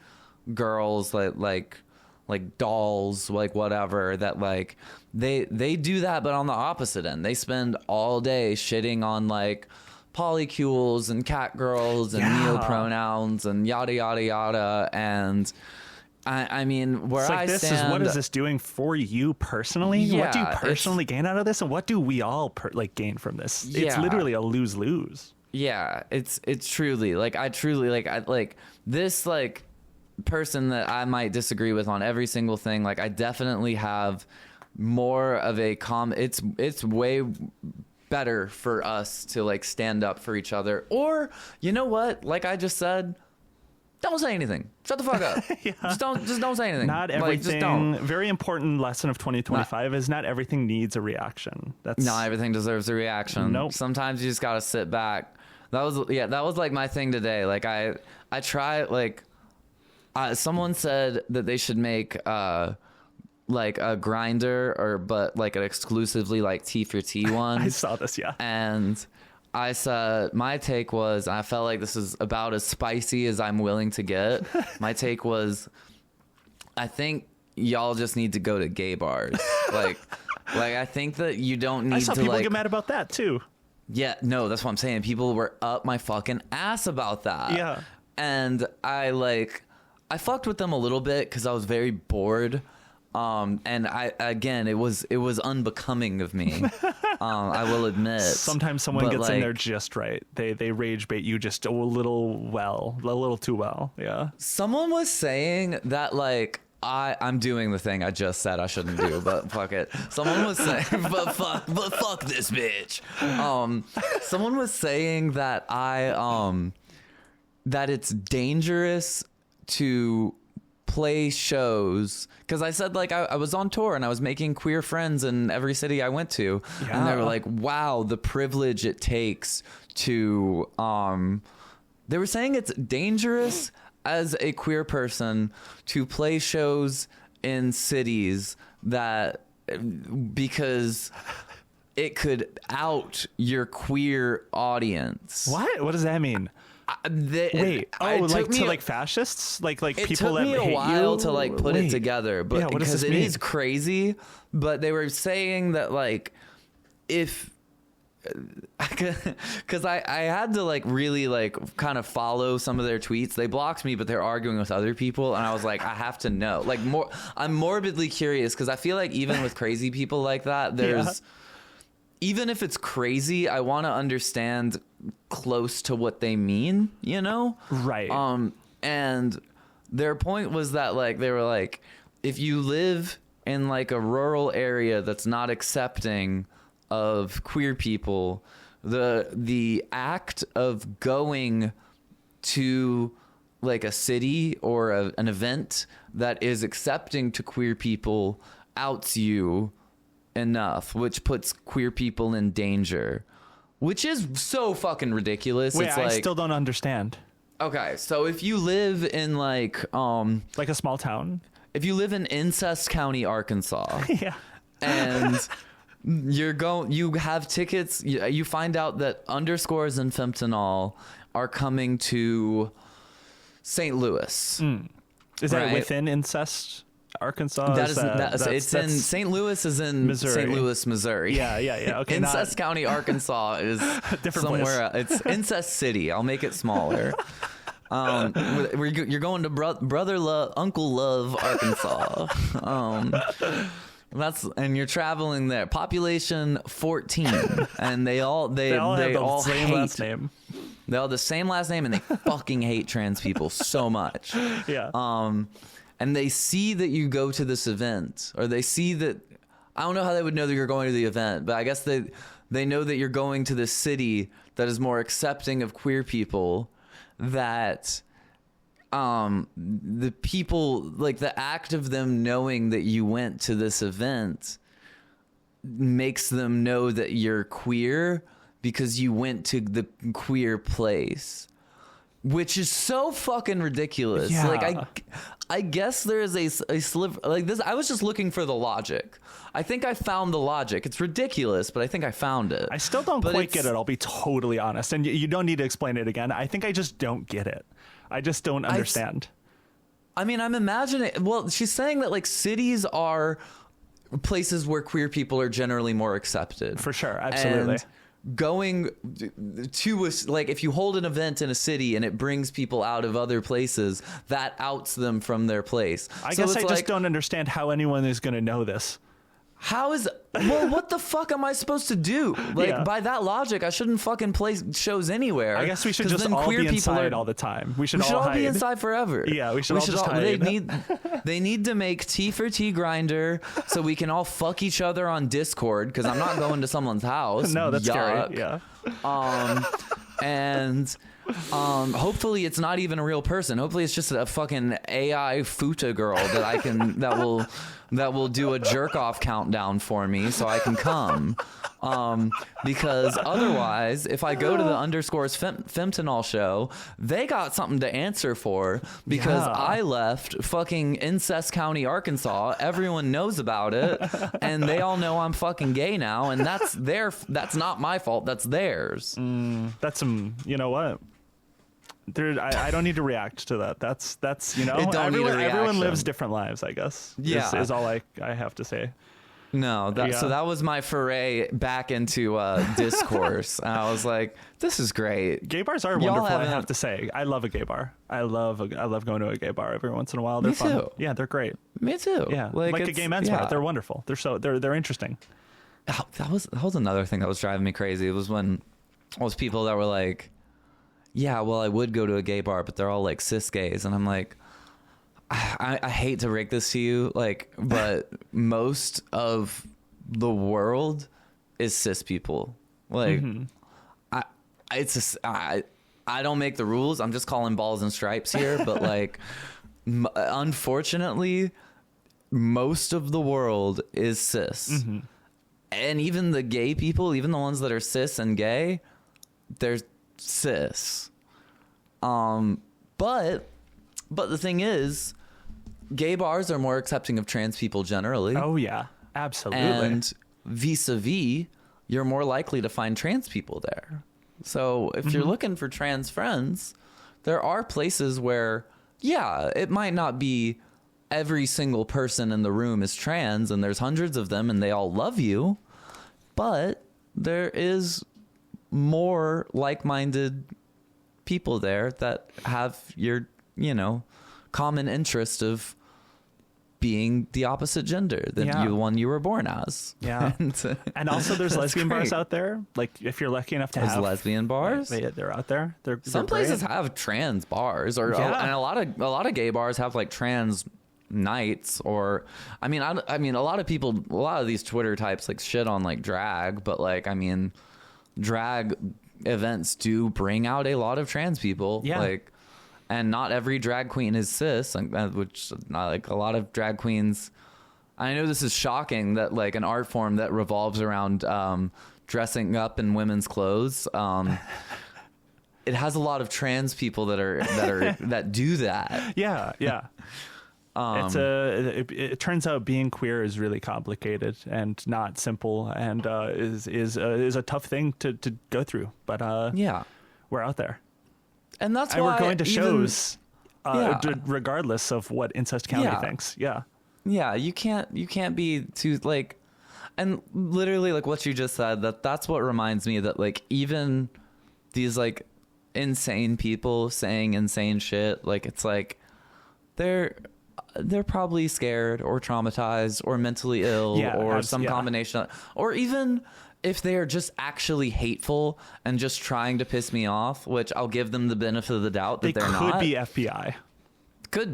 girls like dolls, like whatever, that like they do that, but on the opposite end, they spend all day shitting on like polycules and cat girls and neopronouns and yada yada yada. And I mean, where like, I stand, what is this doing for you personally? Yeah, what do you personally gain out of this, and what do we all gain from this? It's literally a lose-lose. Yeah, it's truly like I this like person that I might disagree with on every single thing. Like I definitely have more of a it's way better for us to like stand up for each other, or you know what, like I just said, don't say anything, shut the fuck up. just don't say anything. Not everything, like, just don't. Very important lesson of 2025 is not everything needs a reaction. Not everything deserves a reaction. Nope. Sometimes you just gotta sit back. That was like my thing today. Like I try like someone said that they should make like a grinder but like an exclusively like T for T one. I saw this, yeah. And I said my take was, I felt like this is about as spicy as I'm willing to get. My take was, I think y'all just need to go to gay bars. like I think that you don't need to. I saw people like, get mad about that too. Yeah, no, that's what I'm saying. People were up my fucking ass about that. Yeah. And I fucked with them a little bit because I was very bored. And it was unbecoming of me. I will admit. Sometimes someone gets in there just right. They rage bait you just a little too well. Yeah. Someone was saying that like I'm doing the thing I just said I shouldn't do, but fuck it. Someone was saying, but fuck this bitch. Someone was saying that that it's dangerous to play shows because I said like I was on tour and I was making queer friends in every city I went to, and they were like, wow, the privilege it takes to they were saying it's dangerous as a queer person to play shows in cities that because it could out your queer audience. What does that mean? Wait, like fascists, like people that hate you? It took me a while to like put it together, but yeah, because it is crazy. But they were saying that like if because I had to like really like kind of follow some of their tweets. They blocked me, but they're arguing with other people, and I was like, I have to know. Like I'm morbidly curious because I feel like even with crazy people like that, there's even if it's crazy, I want to understand close to what they mean, you know? Right. And their point was that like they were like, if you live in like a rural area that's not accepting of queer people, the act of going to like a city or an event that is accepting to queer people outs you enough, which puts queer people in danger, which is so fucking ridiculous. Wait, it's I like, still don't understand. Okay, so if you live in like a small town, if you live in Incest County, Arkansas, yeah, and you have tickets, you find out that Underscores and Fentanyl are coming to St. Louis. Is that within Incest Arkansas? It's in St. Louis is in Missouri. St. Louis, Missouri. Yeah. Okay. Incest County, Arkansas is somewhere. It's Incest City. I'll make it smaller. You're going to Uncle Love, Arkansas. And you're traveling there. Population 14, and they all have the same last name. They all have the same last name, and they fucking hate trans people so much. Yeah. And they see that you go to this event, or they see that, I don't know how they would know that you're going to the event, but I guess they know that you're going to this city that is more accepting of queer people, that the people, like the act of them knowing that you went to this event makes them know that you're queer because you went to the queer place. Which is so fucking ridiculous. Yeah. Like I guess there is a sliver like this. I was just looking for the logic. I think I found the logic. It's ridiculous, but I think I found it. I still don't quite get it. I'll be totally honest, and you don't need to explain it again. I think I just don't get it. I just don't understand. I mean, I'm imagining. Well, she's saying that like cities are places where queer people are generally more accepted. For sure, absolutely. And going to like if you hold an event in a city and it brings people out of other places, that outs them from their place. I guess I just don't understand how anyone is going to know this. How is what the fuck am I supposed to do? Like by that logic, I shouldn't fucking play shows anywhere. I guess we should just all be inside all the time. We should all be inside forever. Yeah, we should all just hide. They need to make T for T Grinder so we can all fuck each other on Discord, because I'm not going to someone's house. No, that's Yuck. scary. Yeah. And hopefully it's not even a real person. Hopefully it's just a fucking AI futa girl that will do a jerk off countdown for me so I can come. Because otherwise, if I go to the Underscores Fentanyl show, they got something to answer for, because I left fucking Incest County, Arkansas. Everyone knows about it, and they all know I'm fucking gay now, and that's not my fault. That's theirs. That's you know what? I don't need to react to that. That's everyone lives different lives, I guess. Yeah, is all I have to say. No, so that was my foray back into discourse. And I was like, this is great. Gay bars are wonderful, I have to say. I love a gay bar. I love going to a gay bar every once in a while. They're fun. Too. Yeah, they're great. Me too. Yeah, like a gay men's bar. They're wonderful. They're interesting. That was another thing that was driving me crazy. It was when all those people that were like, yeah, well, I would go to a gay bar, but they're all like cis gays. And I'm like, I hate to break this to you, like, but most of the world is cis people. Like, I don't make the rules. I'm just calling balls and stripes here. But like, unfortunately, most of the world is cis. And even the gay people, even the ones that are cis and gay, they're cis. But the thing is, gay bars are more accepting of trans people generally. Oh yeah, absolutely. And vis-a-vis, you're more likely to find trans people there. So if you're looking for trans friends, there are places where, yeah, it might not be every single person in the room is trans and there's hundreds of them and they all love you, but there is more like-minded people there that have your, common interest of being the opposite gender than the one you were born as. Yeah. And also there's lesbian bars out there. Like if you're lucky enough to have lesbian bars, they're out there. Some places have trans bars, and a lot of gay bars have like trans nights. Or I mean a lot of these Twitter types like shit on like drag, but like, I mean, drag events do bring out a lot of trans people. Yeah. Like, and not every drag queen is cis, which like a lot of drag queens. I know this is shocking that like an art form that revolves around dressing up in women's clothes. It has a lot of trans people that do that. Yeah, yeah. It turns out being queer is really complicated and not simple, and is a tough thing to go through. But we're out there. And that's why we're going to shows, regardless of what Incest County thinks. Yeah, yeah. You can't be too like, and literally like what you just said. That's what reminds me that like even these like insane people saying insane shit. Like it's like they're probably scared or traumatized or mentally ill or some combination, or even if they are just actually hateful and just trying to piss me off, which I'll give them the benefit of the doubt that they're not. Could be FBI. Could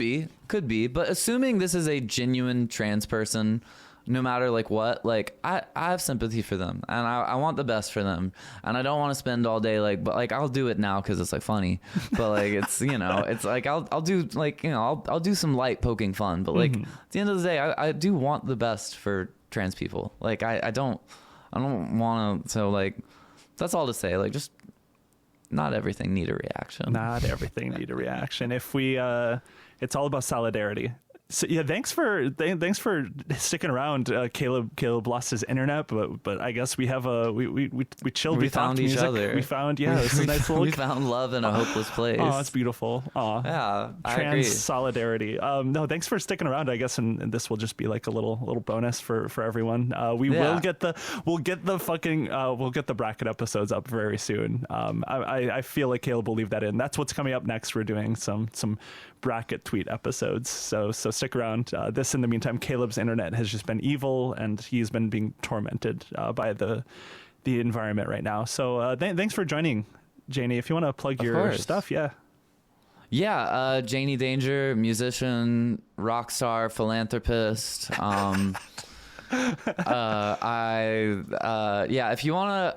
be. But assuming this is a genuine trans person, no matter like what, like I have sympathy for them and I want the best for them. And I don't want to spend all day like, but like I'll do it now because it's like funny. But like it's, it's like I'll do like, I'll do some light poking fun. But like at the end of the day, I do want the best for trans people. Like I don't want to. So like, that's all to say. Like, just not everything need a reaction. Not everything need a reaction. If we, it's all about solidarity. So yeah, thanks for sticking around. Caleb lost his internet, but I guess we have we chilled. We found each music. other. We found this is a nice little. We found love in a hopeless place. Oh, it's beautiful. Oh yeah, I trans agree. solidarity. No, thanks for sticking around. I guess, and this will just be like a little bonus for everyone. We'll get the bracket episodes up very soon. I feel like Caleb will leave that in. That's what's coming up next. We're doing some bracket tweet episodes. So stick around. This in the meantime, Caleb's internet has just been evil, and he's been being tormented by the environment right now. So thanks for joining, Janie. If you want to plug your stuff, Janie Danger, musician, rock star, philanthropist. If you want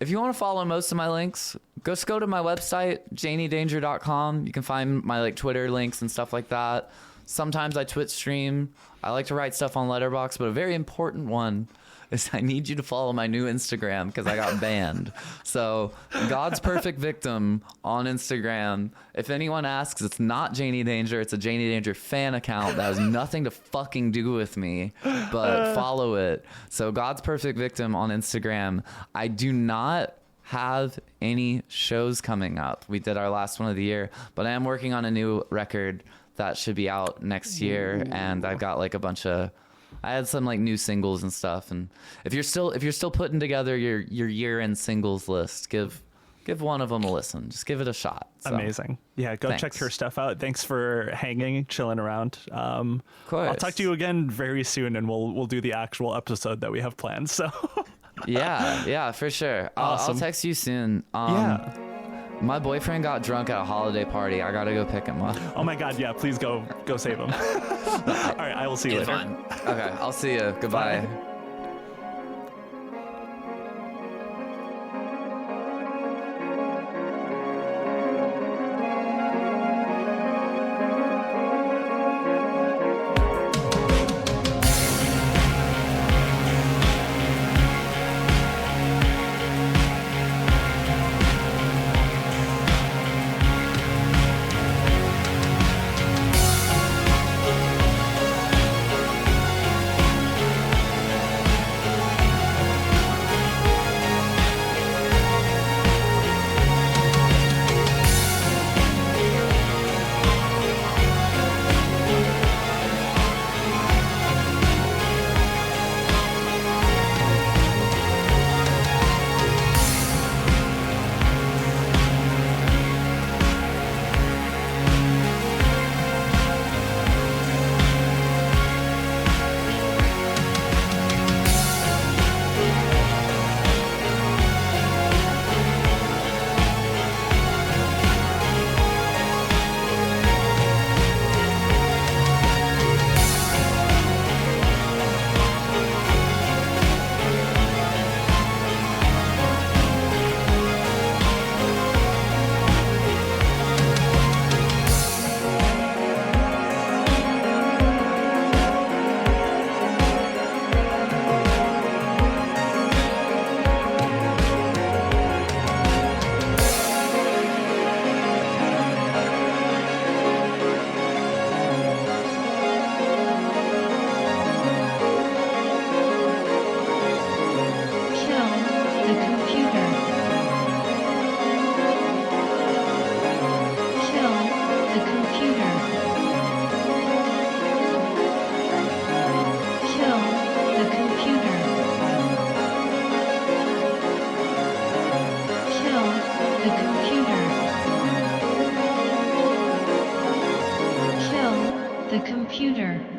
to follow most of my links, just go to my website, janiedanger.com. You can find my like Twitter links and stuff like that. Sometimes I Twitch stream. I like to write stuff on Letterboxd, but a very important one is I need you to follow my new Instagram because I got banned. So God's Perfect Victim on Instagram. If anyone asks, it's not Janie Danger. It's a Janie Danger fan account that has nothing to fucking do with me, but follow it. So God's Perfect Victim on Instagram. I do not have any shows coming up. We did our last one of the year, but I am working on a new record that should be out next year. And I've got like a bunch of I had some like new singles and stuff. And if you're still putting together your year-end singles list, give one of them a listen. Just give it a shot. So. Amazing. Yeah, go check her stuff out. Thanks for hanging, chilling around. Of course. I'll talk to you again very soon, and we'll do the actual episode that we have planned. So. yeah, for sure. Awesome. I'll text you soon. Yeah. My boyfriend got drunk at a holiday party. I gotta go pick him up. Oh my God, yeah, please go save him. All right, I will see you later. Fine. Okay, I'll see you. Goodbye. Bye. The computer.